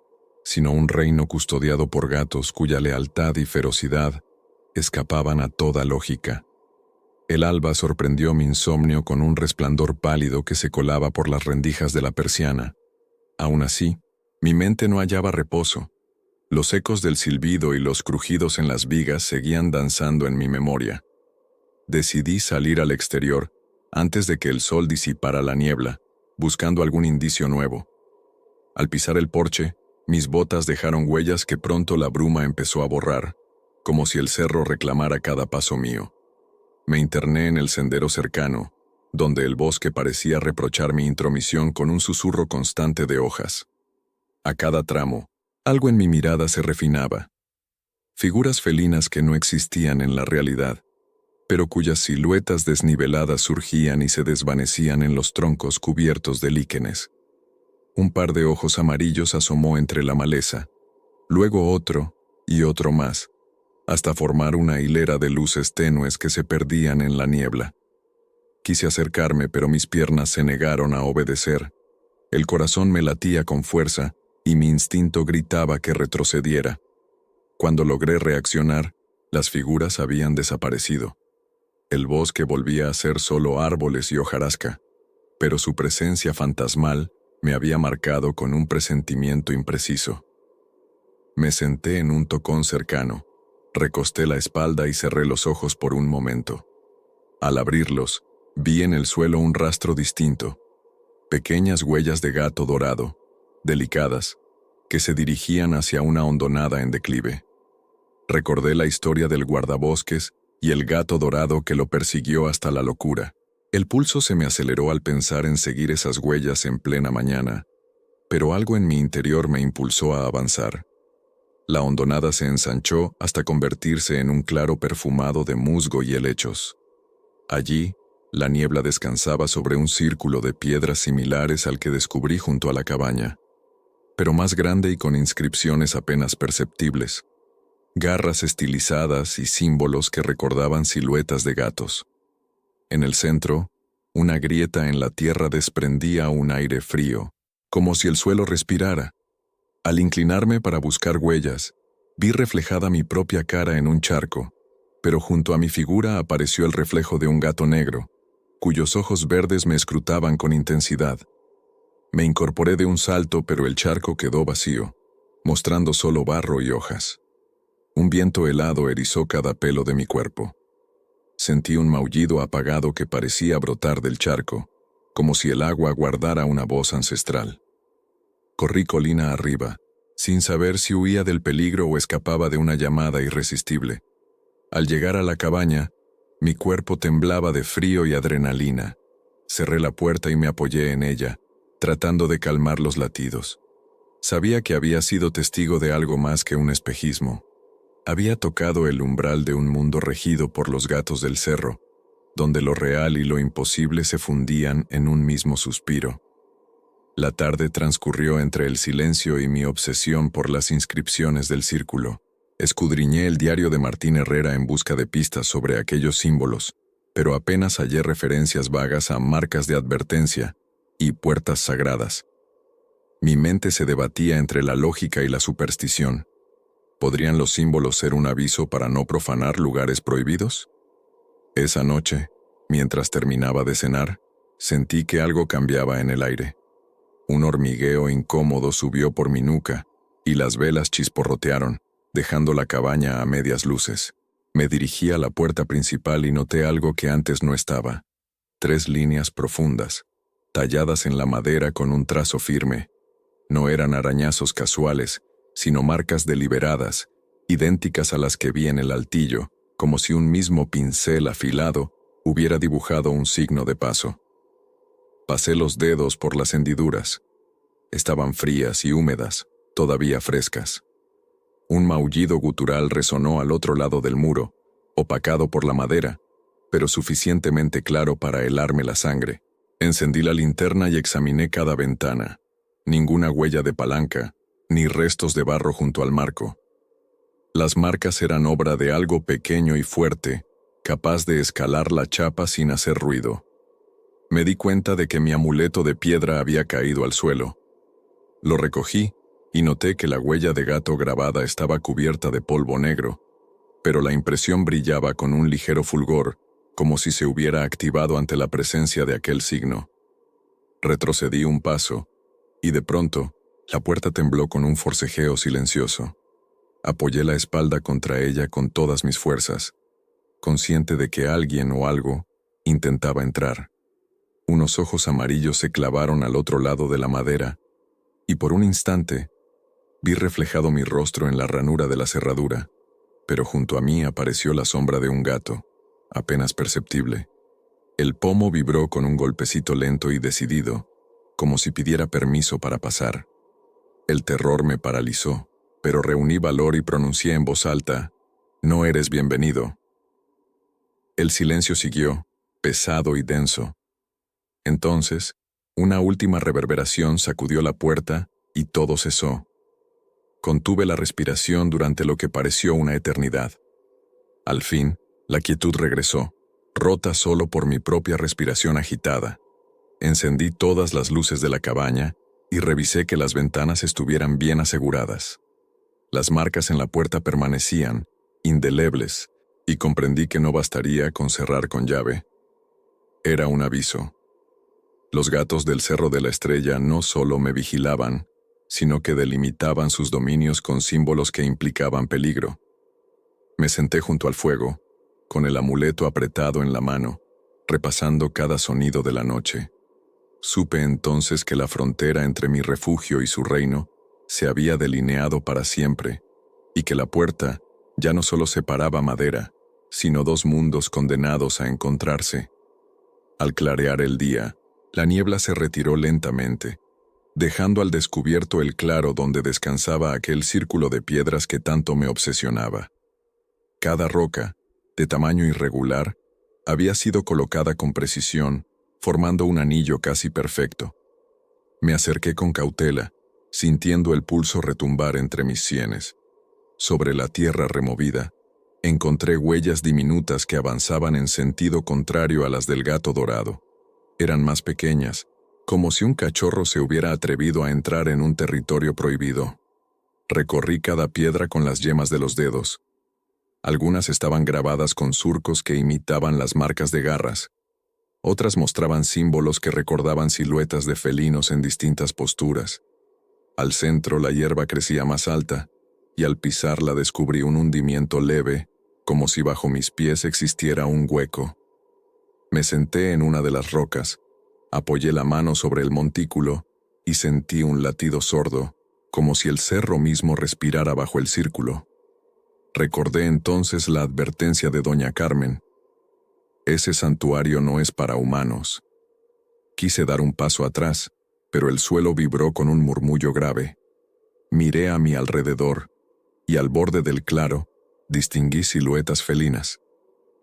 sino un reino custodiado por gatos cuya lealtad y ferocidad escapaban a toda lógica. El alba sorprendió mi insomnio con un resplandor pálido que se colaba por las rendijas de la persiana. Aún así, mi mente no hallaba reposo. Los ecos del silbido y los crujidos en las vigas seguían danzando en mi memoria. Decidí salir al exterior antes de que el sol disipara la niebla, buscando algún indicio nuevo. Al pisar el porche, mis botas dejaron huellas que pronto la bruma empezó a borrar, como si el cerro reclamara cada paso mío. Me interné en el sendero cercano, donde el bosque parecía reprochar mi intromisión con un susurro constante de hojas. A cada tramo, algo en mi mirada se refinaba. Figuras felinas que no existían en la realidad, pero cuyas siluetas desniveladas surgían y se desvanecían en los troncos cubiertos de líquenes. Un par de ojos amarillos asomó entre la maleza, luego otro y otro más, hasta formar una hilera de luces tenues que se perdían en la niebla. Quise acercarme, pero mis piernas se negaron a obedecer. El corazón me latía con fuerza y mi instinto gritaba que retrocediera. Cuando logré reaccionar, las figuras habían desaparecido. El bosque volvía a ser solo árboles y hojarasca, pero su presencia fantasmal me había marcado con un presentimiento impreciso. Me senté en un tocón cercano, recosté la espalda y cerré los ojos por un momento. Al abrirlos, vi en el suelo un rastro distinto, pequeñas huellas de gato dorado, delicadas, que se dirigían hacia una hondonada en declive. Recordé la historia del guardabosques y el gato dorado que lo persiguió hasta la locura. El pulso se me aceleró al pensar en seguir esas huellas en plena mañana, pero algo en mi interior me impulsó a avanzar. La hondonada se ensanchó hasta convertirse en un claro perfumado de musgo y helechos. Allí, la niebla descansaba sobre un círculo de piedras similares al que descubrí junto a la cabaña, pero más grande y con inscripciones apenas perceptibles, garras estilizadas y símbolos que recordaban siluetas de gatos. En el centro, una grieta en la tierra desprendía un aire frío, como si el suelo respirara. Al inclinarme para buscar huellas, vi reflejada mi propia cara en un charco, pero junto a mi figura apareció el reflejo de un gato negro, cuyos ojos verdes me escrutaban con intensidad. Me incorporé de un salto, pero el charco quedó vacío, mostrando solo barro y hojas. Un viento helado erizó cada pelo de mi cuerpo. Sentí un maullido apagado que parecía brotar del charco, como si el agua guardara una voz ancestral. Corrí colina arriba, sin saber si huía del peligro o escapaba de una llamada irresistible. Al llegar a la cabaña, mi cuerpo temblaba de frío y adrenalina. Cerré la puerta y me apoyé en ella, tratando de calmar los latidos. Sabía que había sido testigo de algo más que un espejismo. Había tocado el umbral de un mundo regido por los gatos del cerro, donde lo real y lo imposible se fundían en un mismo suspiro. La tarde transcurrió entre el silencio y mi obsesión por las inscripciones del círculo. Escudriñé el diario de Martín Herrera en busca de pistas sobre aquellos símbolos, pero apenas hallé referencias vagas a marcas de advertencia y puertas sagradas. Mi mente se debatía entre la lógica y la superstición. ¿Podrían los símbolos ser un aviso para no profanar lugares prohibidos? Esa noche, mientras terminaba de cenar, sentí que algo cambiaba en el aire. Un hormigueo incómodo subió por mi nuca y las velas chisporrotearon, dejando la cabaña a medias luces. Me dirigí a la puerta principal y noté algo que antes no estaba. 3 líneas profundas, talladas en la madera con un trazo firme. No eran arañazos casuales, sino marcas deliberadas, idénticas a las que vi en el altillo, como si un mismo pincel afilado hubiera dibujado un signo de paso. Pasé los dedos por las hendiduras. Estaban frías y húmedas, todavía frescas. Un maullido gutural resonó al otro lado del muro, opacado por la madera, pero suficientemente claro para helarme la sangre. Encendí la linterna y examiné cada ventana. Ninguna huella de palanca, ni restos de barro junto al marco. Las marcas eran obra de algo pequeño y fuerte, capaz de escalar la chapa sin hacer ruido. Me di cuenta de que mi amuleto de piedra había caído al suelo. Lo recogí y noté que la huella de gato grabada estaba cubierta de polvo negro, pero la impresión brillaba con un ligero fulgor, como si se hubiera activado ante la presencia de aquel signo. Retrocedí un paso, y de pronto, la puerta tembló con un forcejeo silencioso. Apoyé la espalda contra ella con todas mis fuerzas, consciente de que alguien o algo intentaba entrar. Unos ojos amarillos se clavaron al otro lado de la madera, y por un instante vi reflejado mi rostro en la ranura de la cerradura, pero junto a mí apareció la sombra de un gato, apenas perceptible. El pomo vibró con un golpecito lento y decidido, como si pidiera permiso para pasar. El terror me paralizó, pero reuní valor y pronuncié en voz alta: «No eres bienvenido». El silencio siguió, pesado y denso. Entonces, una última reverberación sacudió la puerta y todo cesó. Contuve la respiración durante lo que pareció una eternidad. Al fin, la quietud regresó, rota solo por mi propia respiración agitada. Encendí todas las luces de la cabaña y revisé que las ventanas estuvieran bien aseguradas. Las marcas en la puerta permanecían, indelebles, y comprendí que no bastaría con cerrar con llave. Era un aviso. Los gatos del Cerro de la Estrella no solo me vigilaban, sino que delimitaban sus dominios con símbolos que implicaban peligro. Me senté junto al fuego, con el amuleto apretado en la mano, repasando cada sonido de la noche. Supe entonces que la frontera entre mi refugio y su reino se había delineado para siempre, y que la puerta ya no solo separaba madera, sino dos mundos condenados a encontrarse. Al clarear el día, la niebla se retiró lentamente, dejando al descubierto el claro donde descansaba aquel círculo de piedras que tanto me obsesionaba. Cada roca, de tamaño irregular, había sido colocada con precisión, formando un anillo casi perfecto. Me acerqué con cautela, sintiendo el pulso retumbar entre mis sienes. Sobre la tierra removida, encontré huellas diminutas que avanzaban en sentido contrario a las del gato dorado. Eran más pequeñas, como si un cachorro se hubiera atrevido a entrar en un territorio prohibido. Recorrí cada piedra con las yemas de los dedos. Algunas estaban grabadas con surcos que imitaban las marcas de garras. Otras mostraban símbolos que recordaban siluetas de felinos en distintas posturas. Al centro la hierba crecía más alta, y al pisarla descubrí un hundimiento leve, como si bajo mis pies existiera un hueco. Me senté en una de las rocas, apoyé la mano sobre el montículo y sentí un latido sordo, como si el cerro mismo respirara bajo el círculo. Recordé entonces la advertencia de doña Carmen. Ese santuario no es para humanos. Quise dar un paso atrás, pero el suelo vibró con un murmullo grave. Miré a mi alrededor, y al borde del claro, distinguí siluetas felinas.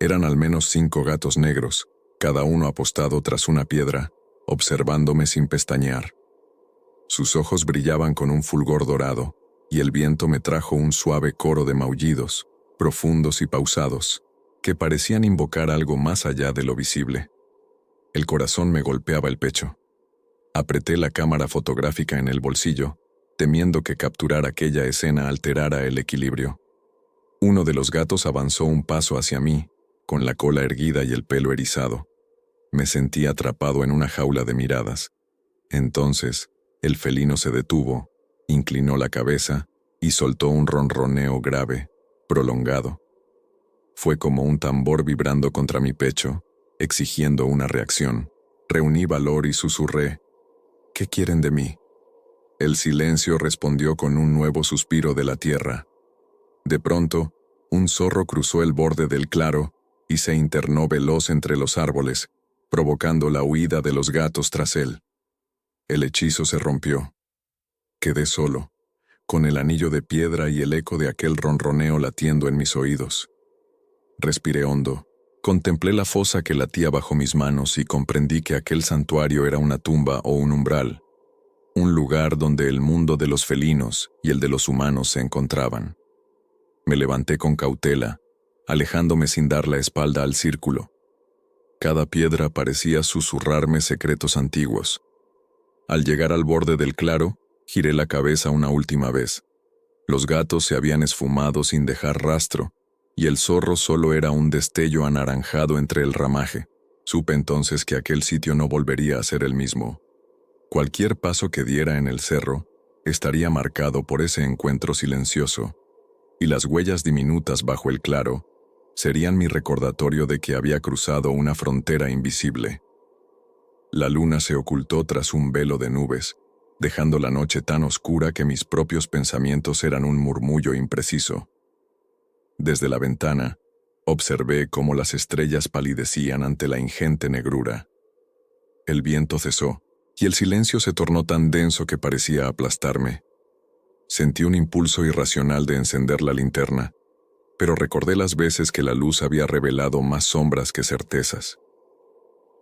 Eran al menos 5 gatos negros, cada uno apostado tras una piedra, observándome sin pestañear. Sus ojos brillaban con un fulgor dorado, y el viento me trajo un suave coro de maullidos, profundos y pausados, que parecían invocar algo más allá de lo visible. El corazón me golpeaba el pecho. Apreté la cámara fotográfica en el bolsillo, temiendo que capturar aquella escena alterara el equilibrio. Uno de los gatos avanzó un paso hacia mí, con la cola erguida y el pelo erizado. Me sentí atrapado en una jaula de miradas. Entonces, el felino se detuvo, inclinó la cabeza y soltó un ronroneo grave, prolongado. Fue como un tambor vibrando contra mi pecho, exigiendo una reacción. Reuní valor y susurré: ¿Qué quieren de mí? El silencio respondió con un nuevo suspiro de la tierra. De pronto, un zorro cruzó el borde del claro y se internó veloz entre los árboles, provocando la huida de los gatos tras él. El hechizo se rompió. Quedé solo, con el anillo de piedra y el eco de aquel ronroneo latiendo en mis oídos. Respiré hondo, contemplé la fosa que latía bajo mis manos y comprendí que aquel santuario era una tumba o un umbral, un lugar donde el mundo de los felinos y el de los humanos se encontraban. Me levanté con cautela, alejándome sin dar la espalda al círculo. Cada piedra parecía susurrarme secretos antiguos. Al llegar al borde del claro, giré la cabeza una última vez. Los gatos se habían esfumado sin dejar rastro, y el zorro solo era un destello anaranjado entre el ramaje. Supe entonces que aquel sitio no volvería a ser el mismo. Cualquier paso que diera en el cerro estaría marcado por ese encuentro silencioso, y las huellas diminutas bajo el claro serían mi recordatorio de que había cruzado una frontera invisible. La luna se ocultó tras un velo de nubes, dejando la noche tan oscura que mis propios pensamientos eran un murmullo impreciso. Desde la ventana, observé cómo las estrellas palidecían ante la ingente negrura. El viento cesó, y el silencio se tornó tan denso que parecía aplastarme. Sentí un impulso irracional de encender la linterna, pero recordé las veces que la luz había revelado más sombras que certezas.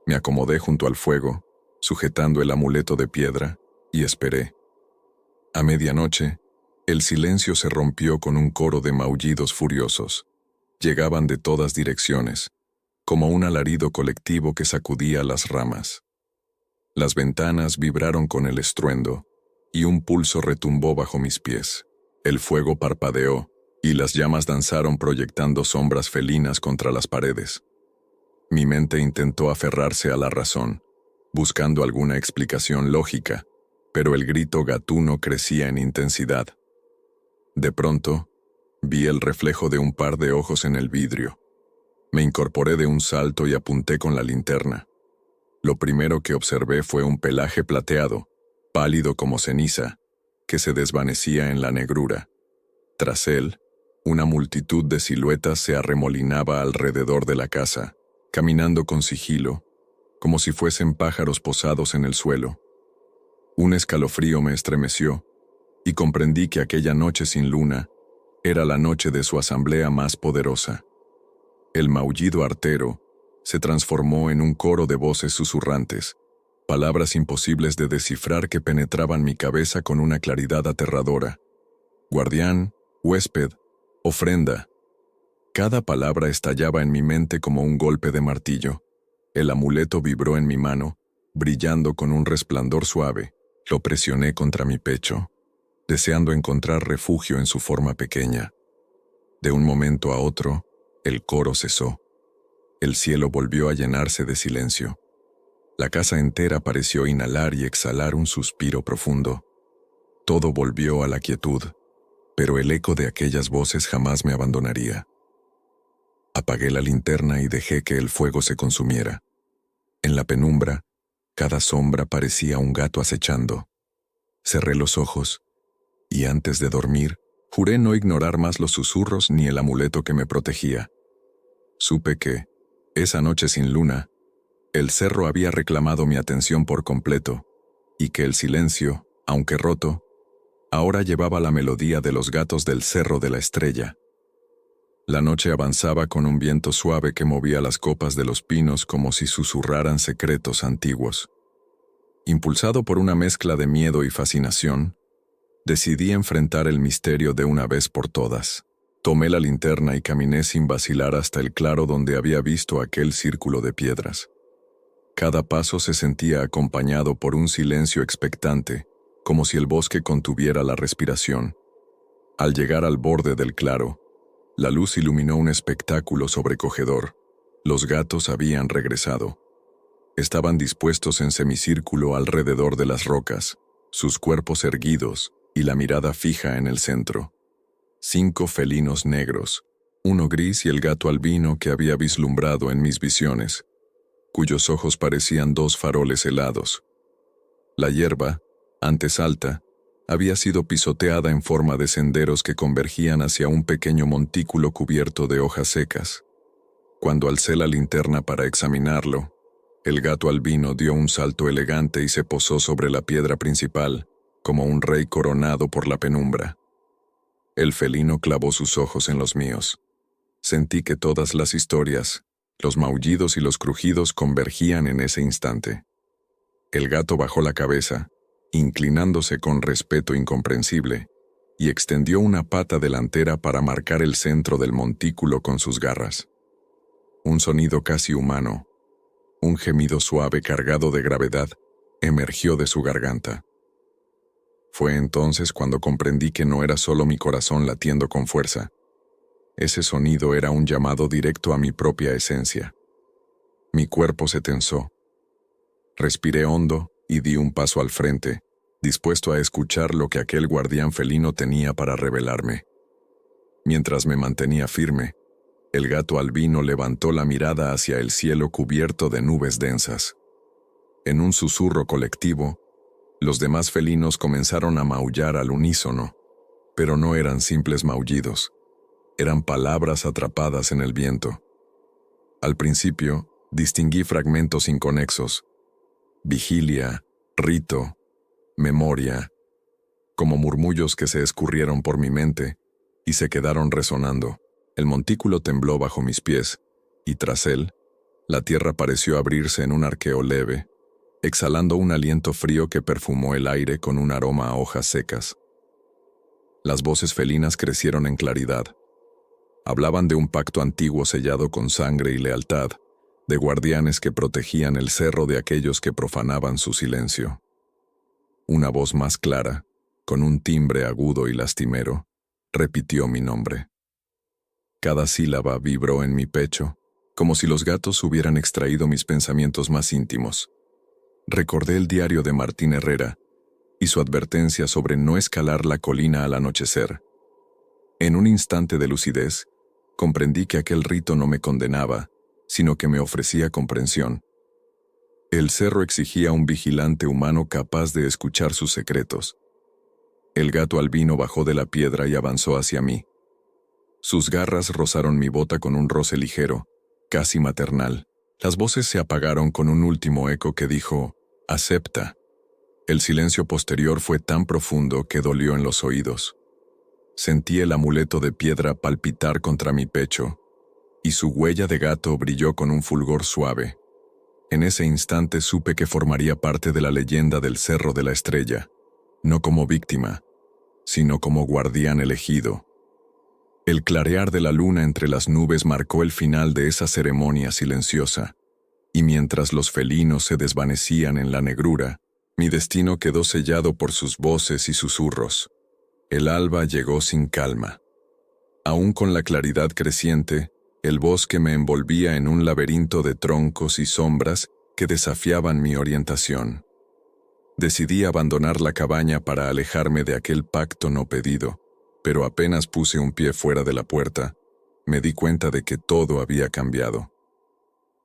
Me acomodé junto al fuego, sujetando el amuleto de piedra, y esperé. A medianoche, el silencio se rompió con un coro de maullidos furiosos. Llegaban de todas direcciones, como un alarido colectivo que sacudía las ramas. Las ventanas vibraron con el estruendo, y un pulso retumbó bajo mis pies. El fuego parpadeó, y las llamas danzaron proyectando sombras felinas contra las paredes. Mi mente intentó aferrarse a la razón, buscando alguna explicación lógica, pero el grito gatuno crecía en intensidad. De pronto, vi el reflejo de un par de ojos en el vidrio. Me incorporé de un salto y apunté con la linterna. Lo primero que observé fue un pelaje plateado, pálido como ceniza, que se desvanecía en la negrura. Tras él, una multitud de siluetas se arremolinaba alrededor de la casa, caminando con sigilo, como si fuesen pájaros posados en el suelo. Un escalofrío me estremeció, y comprendí que aquella noche sin luna era la noche de su asamblea más poderosa. El maullido artero se transformó en un coro de voces susurrantes, palabras imposibles de descifrar que penetraban mi cabeza con una claridad aterradora. Guardián, huésped, ofrenda. Cada palabra estallaba en mi mente como un golpe de martillo. El amuleto vibró en mi mano, brillando con un resplandor suave. Lo presioné contra mi pecho, deseando encontrar refugio en su forma pequeña. De un momento a otro, el coro cesó. El cielo volvió a llenarse de silencio. La casa entera pareció inhalar y exhalar un suspiro profundo. Todo volvió a la quietud, pero el eco de aquellas voces jamás me abandonaría. Apagué la linterna y dejé que el fuego se consumiera. En la penumbra, cada sombra parecía un gato acechando. Cerré los ojos, y antes de dormir, juré no ignorar más los susurros ni el amuleto que me protegía. Supe que, esa noche sin luna, el cerro había reclamado mi atención por completo, y que el silencio, aunque roto, ahora llevaba la melodía de los gatos del Cerro de la Estrella. La noche avanzaba con un viento suave que movía las copas de los pinos como si susurraran secretos antiguos. Impulsado por una mezcla de miedo y fascinación, decidí enfrentar el misterio de una vez por todas. Tomé la linterna y caminé sin vacilar hasta el claro donde había visto aquel círculo de piedras. Cada paso se sentía acompañado por un silencio expectante, como si el bosque contuviera la respiración. Al llegar al borde del claro, la luz iluminó un espectáculo sobrecogedor. Los gatos habían regresado. Estaban dispuestos en semicírculo alrededor de las rocas, sus cuerpos erguidos y la mirada fija en el centro. 5 felinos negros, uno gris y el gato albino que había vislumbrado en mis visiones, cuyos ojos parecían 2 faroles helados. La hierba, antes alta, había sido pisoteada en forma de senderos que convergían hacia un pequeño montículo cubierto de hojas secas. Cuando alcé la linterna para examinarlo, el gato albino dio un salto elegante y se posó sobre la piedra principal, como un rey coronado por la penumbra. El felino clavó sus ojos en los míos. Sentí que todas las historias, los maullidos y los crujidos convergían en ese instante. El gato bajó la cabeza, inclinándose con respeto incomprensible, y extendió una pata delantera para marcar el centro del montículo con sus garras. Un sonido casi humano, un gemido suave cargado de gravedad, emergió de su garganta. Fue entonces cuando comprendí que no era solo mi corazón latiendo con fuerza. Ese sonido era un llamado directo a mi propia esencia. Mi cuerpo se tensó. Respiré hondo y di un paso al frente, dispuesto a escuchar lo que aquel guardián felino tenía para revelarme. Mientras me mantenía firme, el gato albino levantó la mirada hacia el cielo cubierto de nubes densas. En un susurro colectivo, los demás felinos comenzaron a maullar al unísono, pero no eran simples maullidos, eran palabras atrapadas en el viento. Al principio, distinguí fragmentos inconexos: vigilia, rito, memoria, como murmullos que se escurrieron por mi mente y se quedaron resonando. El montículo tembló bajo mis pies, y tras él, la tierra pareció abrirse en un arqueo leve, exhalando un aliento frío que perfumó el aire con un aroma a hojas secas. Las voces felinas crecieron en claridad. Hablaban de un pacto antiguo sellado con sangre y lealtad, de guardianes que protegían el cerro de aquellos que profanaban su silencio. Una voz más clara, con un timbre agudo y lastimero, repitió mi nombre. Cada sílaba vibró en mi pecho, como si los gatos hubieran extraído mis pensamientos más íntimos. Recordé el diario de Martín Herrera y su advertencia sobre no escalar la colina al anochecer. En un instante de lucidez, comprendí que aquel rito no me condenaba, sino que me ofrecía comprensión. El cerro exigía un vigilante humano capaz de escuchar sus secretos. El gato albino bajó de la piedra y avanzó hacia mí. Sus garras rozaron mi bota con un roce ligero, casi maternal. Las voces se apagaron con un último eco que dijo, «Acepta». El silencio posterior fue tan profundo que dolió en los oídos. Sentí el amuleto de piedra palpitar contra mi pecho, y su huella de gato brilló con un fulgor suave. En ese instante supe que formaría parte de la leyenda del Cerro de la Estrella, no como víctima, sino como guardián elegido. El clarear de la luna entre las nubes marcó el final de esa ceremonia silenciosa, y mientras los felinos se desvanecían en la negrura, mi destino quedó sellado por sus voces y susurros. El alba llegó sin calma. Aún con la claridad creciente, el bosque me envolvía en un laberinto de troncos y sombras que desafiaban mi orientación. Decidí abandonar la cabaña para alejarme de aquel pacto no pedido, pero apenas puse un pie fuera de la puerta, me di cuenta de que todo había cambiado.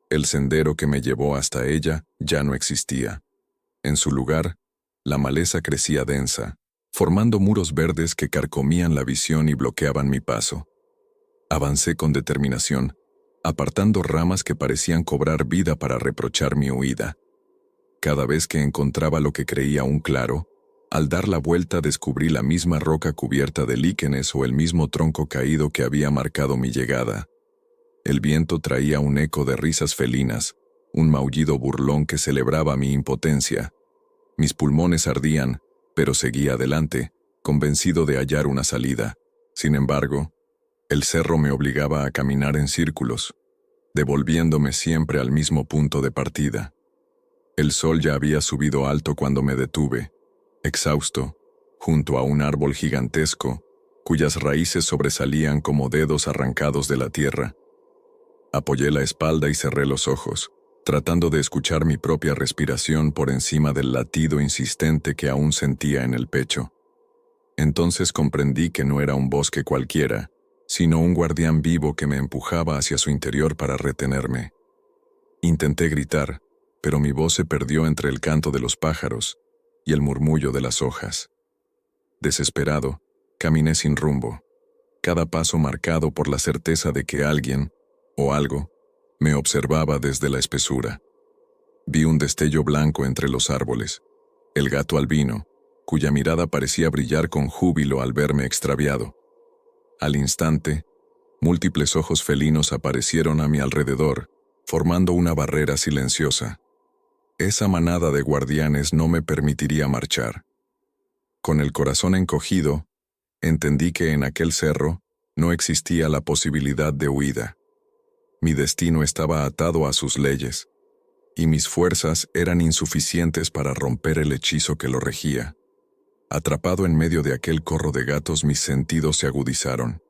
El sendero que me llevó hasta ella ya no existía. En su lugar, la maleza crecía densa, formando muros verdes que carcomían la visión y bloqueaban mi paso. Avancé con determinación, apartando ramas que parecían cobrar vida para reprochar mi huida. Cada vez que encontraba lo que creía un claro, al dar la vuelta descubrí la misma roca cubierta de líquenes o el mismo tronco caído que había marcado mi llegada. El viento traía un eco de risas felinas, un maullido burlón que celebraba mi impotencia. Mis pulmones ardían, pero seguía adelante, convencido de hallar una salida. Sin embargo, el cerro me obligaba a caminar en círculos, devolviéndome siempre al mismo punto de partida. El sol ya había subido alto cuando me detuve, exhausto, junto a un árbol gigantesco, cuyas raíces sobresalían como dedos arrancados de la tierra. Apoyé la espalda y cerré los ojos, tratando de escuchar mi propia respiración por encima del latido insistente que aún sentía en el pecho. Entonces comprendí que no era un bosque cualquiera, sino un guardián vivo que me empujaba hacia su interior para retenerme. Intenté gritar, pero mi voz se perdió entre el canto de los pájaros y el murmullo de las hojas. Desesperado, caminé sin rumbo, cada paso marcado por la certeza de que alguien, o algo, me observaba desde la espesura. Vi un destello blanco entre los árboles, el gato albino, cuya mirada parecía brillar con júbilo al verme extraviado. Al instante, múltiples ojos felinos aparecieron a mi alrededor, formando una barrera silenciosa. Esa manada de guardianes no me permitiría marchar. Con el corazón encogido, entendí que en aquel cerro no existía la posibilidad de huida. Mi destino estaba atado a sus leyes, y mis fuerzas eran insuficientes para romper el hechizo que lo regía. Atrapado en medio de aquel corro de gatos, mis sentidos se agudizaron.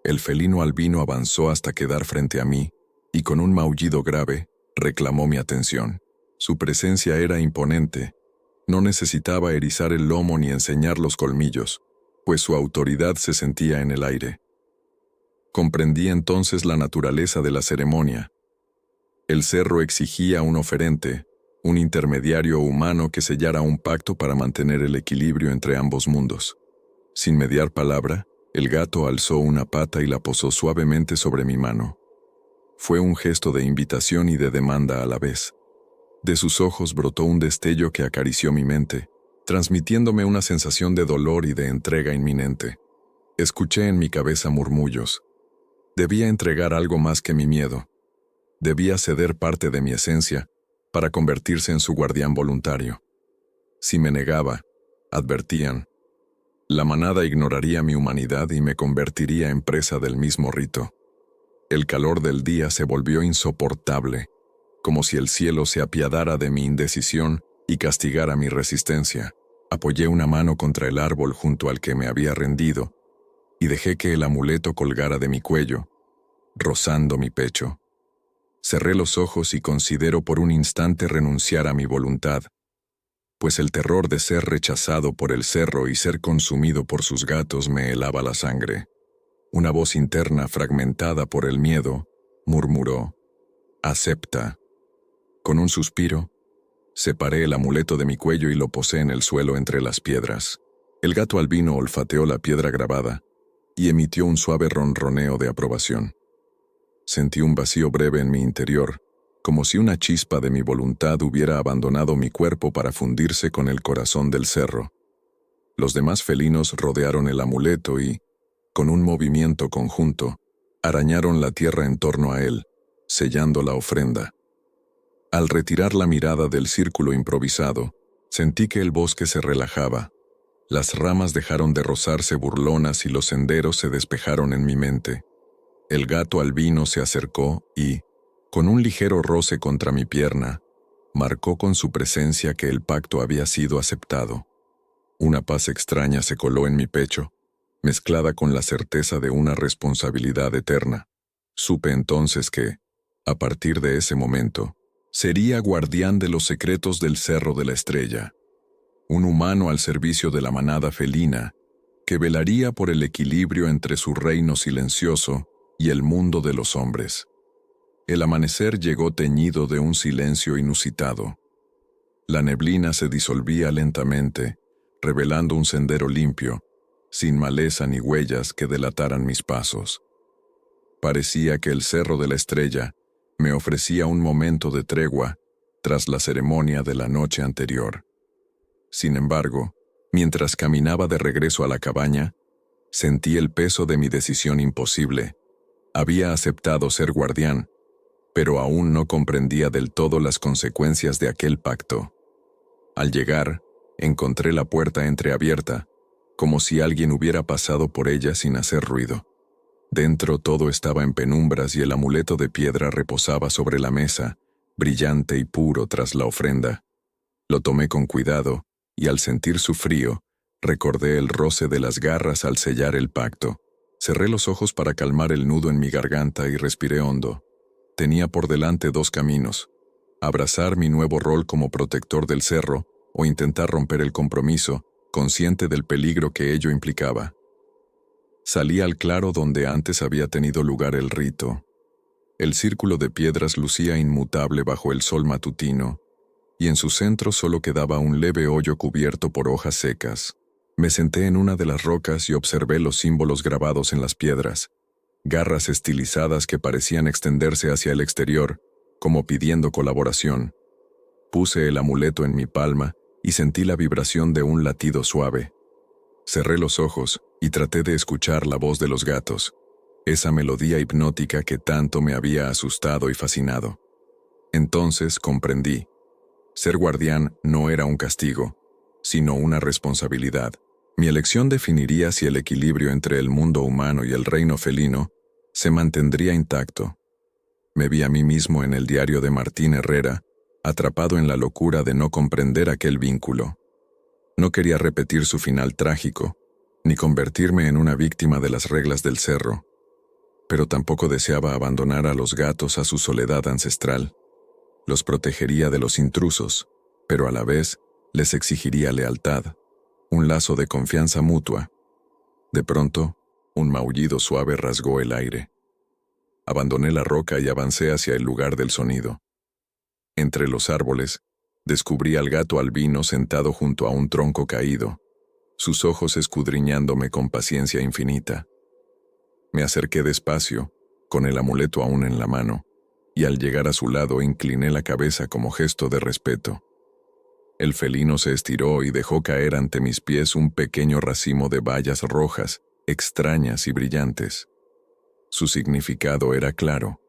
El felino albino avanzó hasta quedar frente a mí, y con un maullido grave, reclamó mi atención. Su presencia era imponente. No necesitaba erizar el lomo ni enseñar los colmillos, pues su autoridad se sentía en el aire. Comprendí entonces la naturaleza de la ceremonia. El cerro exigía un oferente, un intermediario humano que sellara un pacto para mantener el equilibrio entre ambos mundos. Sin mediar palabra, el gato alzó una pata y la posó suavemente sobre mi mano. Fue un gesto de invitación y de demanda a la vez. De sus ojos brotó un destello que acarició mi mente, transmitiéndome una sensación de dolor y de entrega inminente. Escuché en mi cabeza murmullos. Debía entregar algo más que mi miedo. Debía ceder parte de mi esencia para convertirse en su guardián voluntario. Si me negaba, advertían, la manada ignoraría mi humanidad y me convertiría en presa del mismo rito. El calor del día se volvió insoportable, como si el cielo se apiadara de mi indecisión y castigara mi resistencia. Apoyé una mano contra el árbol junto al que me había rendido y dejé que el amuleto colgara de mi cuello, rozando mi pecho. Cerré los ojos y consideré por un instante renunciar a mi voluntad, pues el terror de ser rechazado por el cerro y ser consumido por sus gatos me helaba la sangre. Una voz interna fragmentada por el miedo murmuró: «Acepta». Con un suspiro, separé el amuleto de mi cuello y lo posé en el suelo entre las piedras. El gato albino olfateó la piedra grabada y emitió un suave ronroneo de aprobación. Sentí un vacío breve en mi interior, como si una chispa de mi voluntad hubiera abandonado mi cuerpo para fundirse con el corazón del cerro. Los demás felinos rodearon el amuleto y, con un movimiento conjunto, arañaron la tierra en torno a él, sellando la ofrenda. Al retirar la mirada del círculo improvisado, sentí que el bosque se relajaba. Las ramas dejaron de rozarse burlonas y los senderos se despejaron en mi mente. El gato albino se acercó y, con un ligero roce contra mi pierna, marcó con su presencia que el pacto había sido aceptado. Una paz extraña se coló en mi pecho, mezclada con la certeza de una responsabilidad eterna. Supe entonces que, a partir de ese momento, sería guardián de los secretos del Cerro de la Estrella, un humano al servicio de la manada felina, que velaría por el equilibrio entre su reino silencioso y el mundo de los hombres. El amanecer llegó teñido de un silencio inusitado. La neblina se disolvía lentamente, revelando un sendero limpio, sin maleza ni huellas que delataran mis pasos. Parecía que el Cerro de la Estrella me ofrecía un momento de tregua tras la ceremonia de la noche anterior. Sin embargo, mientras caminaba de regreso a la cabaña, sentí el peso de mi decisión imposible. Había aceptado ser guardián, pero aún no comprendía del todo las consecuencias de aquel pacto. Al llegar, encontré la puerta entreabierta, como si alguien hubiera pasado por ella sin hacer ruido. Dentro todo estaba en penumbras y el amuleto de piedra reposaba sobre la mesa, brillante y puro tras la ofrenda. Lo tomé con cuidado, y al sentir su frío, recordé el roce de las garras al sellar el pacto. Cerré los ojos para calmar el nudo en mi garganta y respiré hondo. Tenía por delante dos caminos: abrazar mi nuevo rol como protector del cerro o intentar romper el compromiso, consciente del peligro que ello implicaba. Salí al claro donde antes había tenido lugar el rito. El círculo de piedras lucía inmutable bajo el sol matutino, y en su centro solo quedaba un leve hoyo cubierto por hojas secas. Me senté en una de las rocas y observé los símbolos grabados en las piedras, garras estilizadas que parecían extenderse hacia el exterior, como pidiendo colaboración. Puse el amuleto en mi palma y sentí la vibración de un latido suave. Cerré los ojos y traté de escuchar la voz de los gatos, esa melodía hipnótica que tanto me había asustado y fascinado. Entonces comprendí. Ser guardián no era un castigo, sino una responsabilidad. Mi elección definiría si el equilibrio entre el mundo humano y el reino felino se mantendría intacto. Me vi a mí mismo en el diario de Martín Herrera, atrapado en la locura de no comprender aquel vínculo. No quería repetir su final trágico, ni convertirme en una víctima de las reglas del cerro, pero tampoco deseaba abandonar a los gatos a su soledad ancestral. Los protegería de los intrusos, pero a la vez les exigiría lealtad, un lazo de confianza mutua. De pronto, un maullido suave rasgó el aire. Abandoné la roca y avancé hacia el lugar del sonido. Entre los árboles, descubrí al gato albino sentado junto a un tronco caído, sus ojos escudriñándome con paciencia infinita. Me acerqué despacio, con el amuleto aún en la mano, y al llegar a su lado incliné la cabeza como gesto de respeto. El felino se estiró y dejó caer ante mis pies un pequeño racimo de bayas rojas, extrañas y brillantes. Su significado era claro: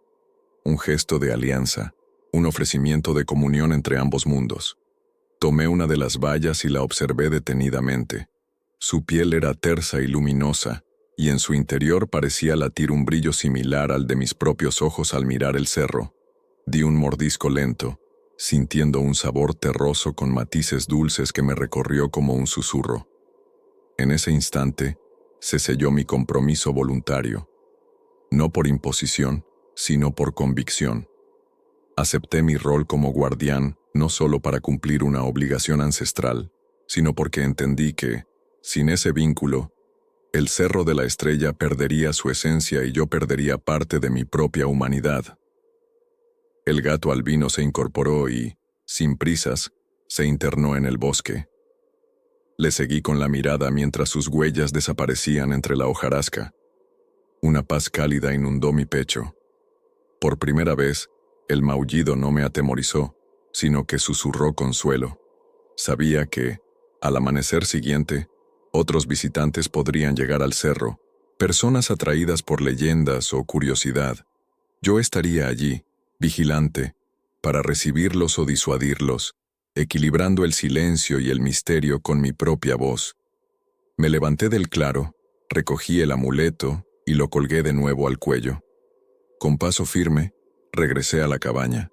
un gesto de alianza, un ofrecimiento de comunión entre ambos mundos. Tomé una de las bayas y la observé detenidamente. Su piel era tersa y luminosa, y en su interior parecía latir un brillo similar al de mis propios ojos al mirar el cerro. Di un mordisco lento, sintiendo un sabor terroso con matices dulces que me recorrió como un susurro. En ese instante, se selló mi compromiso voluntario, no por imposición, sino por convicción. Acepté mi rol como guardián no solo para cumplir una obligación ancestral, sino porque entendí que, sin ese vínculo, El Cerro de la Estrella perdería su esencia y yo perdería parte de mi propia humanidad. El gato albino se incorporó y, sin prisas, se internó en el bosque. Le seguí con la mirada mientras sus huellas desaparecían entre la hojarasca. Una paz cálida inundó mi pecho. Por primera vez, el maullido no me atemorizó, sino que susurró consuelo. Sabía que, al amanecer siguiente, otros visitantes podrían llegar al cerro, personas atraídas por leyendas o curiosidad. Yo estaría allí, vigilante, para recibirlos o disuadirlos, equilibrando el silencio y el misterio con mi propia voz. Me levanté del claro, recogí el amuleto y lo colgué de nuevo al cuello. Con paso firme, regresé a la cabaña.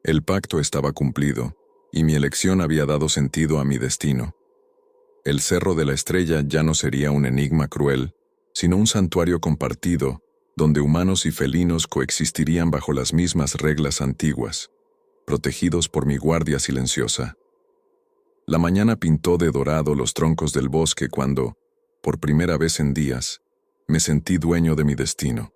El pacto estaba cumplido, y mi elección había dado sentido a mi destino. El Cerro de la Estrella ya no sería un enigma cruel, sino un santuario compartido, donde humanos y felinos coexistirían bajo las mismas reglas antiguas, protegidos por mi guardia silenciosa. La mañana pintó de dorado los troncos del bosque cuando, por primera vez en días, me sentí dueño de mi destino.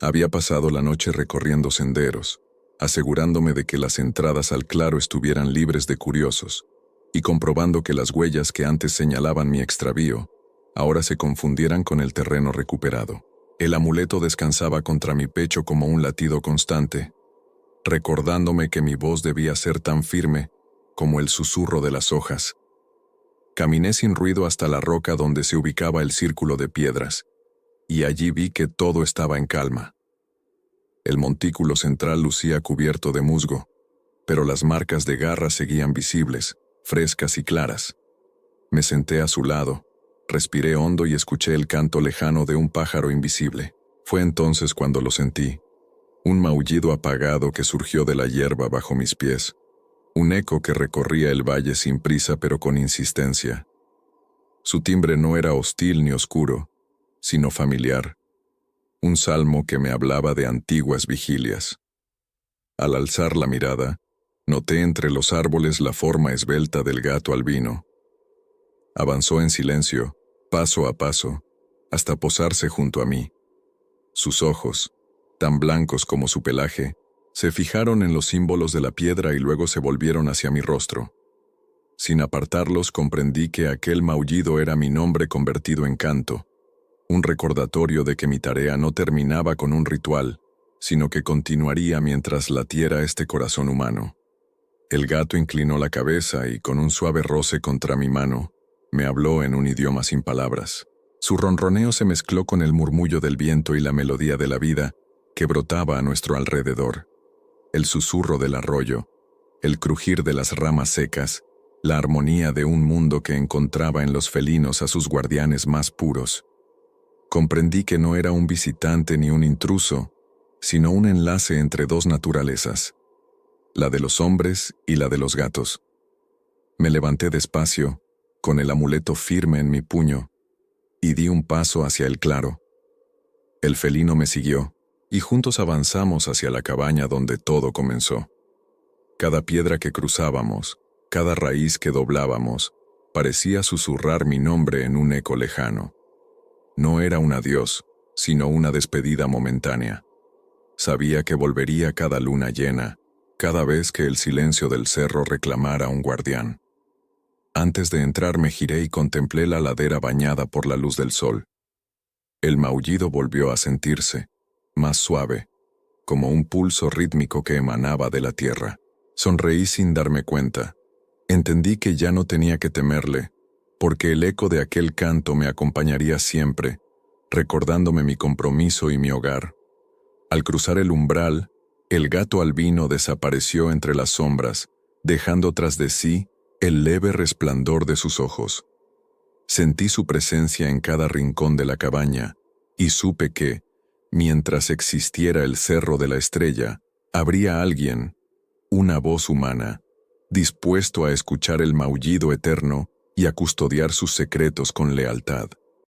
Había pasado la noche recorriendo senderos, asegurándome de que las entradas al claro estuvieran libres de curiosos, y comprobando que las huellas que antes señalaban mi extravío, ahora se confundieran con el terreno recuperado. El amuleto descansaba contra mi pecho como un latido constante, recordándome que mi voz debía ser tan firme como el susurro de las hojas. Caminé sin ruido hasta la roca donde se ubicaba el círculo de piedras, y allí vi que todo estaba en calma. El montículo central lucía cubierto de musgo, pero las marcas de garras seguían visibles, frescas y claras. Me senté a su lado, respiré hondo y escuché el canto lejano de un pájaro invisible. Fue entonces cuando lo sentí, un maullido apagado que surgió de la hierba bajo mis pies, un eco que recorría el valle sin prisa pero con insistencia. Su timbre no era hostil ni oscuro, sino familiar, un salmo que me hablaba de antiguas vigilias. Al alzar la mirada, noté entre los árboles la forma esbelta del gato albino. Avanzó en silencio, paso a paso, hasta posarse junto a mí. Sus ojos, tan blancos como su pelaje, se fijaron en los símbolos de la piedra y luego se volvieron hacia mi rostro. Sin apartarlos comprendí que aquel maullido era mi nombre convertido en canto, un recordatorio de que mi tarea no terminaba con un ritual, sino que continuaría mientras latiera este corazón humano. El gato inclinó la cabeza y, con un suave roce contra mi mano, me habló en un idioma sin palabras. Su ronroneo se mezcló con el murmullo del viento y la melodía de la vida que brotaba a nuestro alrededor. El susurro del arroyo, el crujir de las ramas secas, la armonía de un mundo que encontraba en los felinos a sus guardianes más puros. Comprendí que no era un visitante ni un intruso, sino un enlace entre dos naturalezas, la de los hombres y la de los gatos. Me levanté despacio, con el amuleto firme en mi puño, y di un paso hacia el claro. El felino me siguió, y juntos avanzamos hacia la cabaña donde todo comenzó. Cada piedra que cruzábamos, cada raíz que doblábamos, parecía susurrar mi nombre en un eco lejano. No era un adiós, sino una despedida momentánea. Sabía que volvería cada luna llena, cada vez que el silencio del cerro reclamara un guardián. Antes de entrar me giré y contemplé la ladera bañada por la luz del sol. El maullido volvió a sentirse, más suave, como un pulso rítmico que emanaba de la tierra. Sonreí sin darme cuenta. Entendí que ya no tenía que temerle, porque el eco de aquel canto me acompañaría siempre, recordándome mi compromiso y mi hogar. Al cruzar el umbral, el gato albino desapareció entre las sombras, dejando tras de sí el leve resplandor de sus ojos. Sentí su presencia en cada rincón de la cabaña, y supe que, mientras existiera el Cerro de la Estrella, habría alguien, una voz humana, dispuesto a escuchar el maullido eterno y a custodiar sus secretos con lealtad.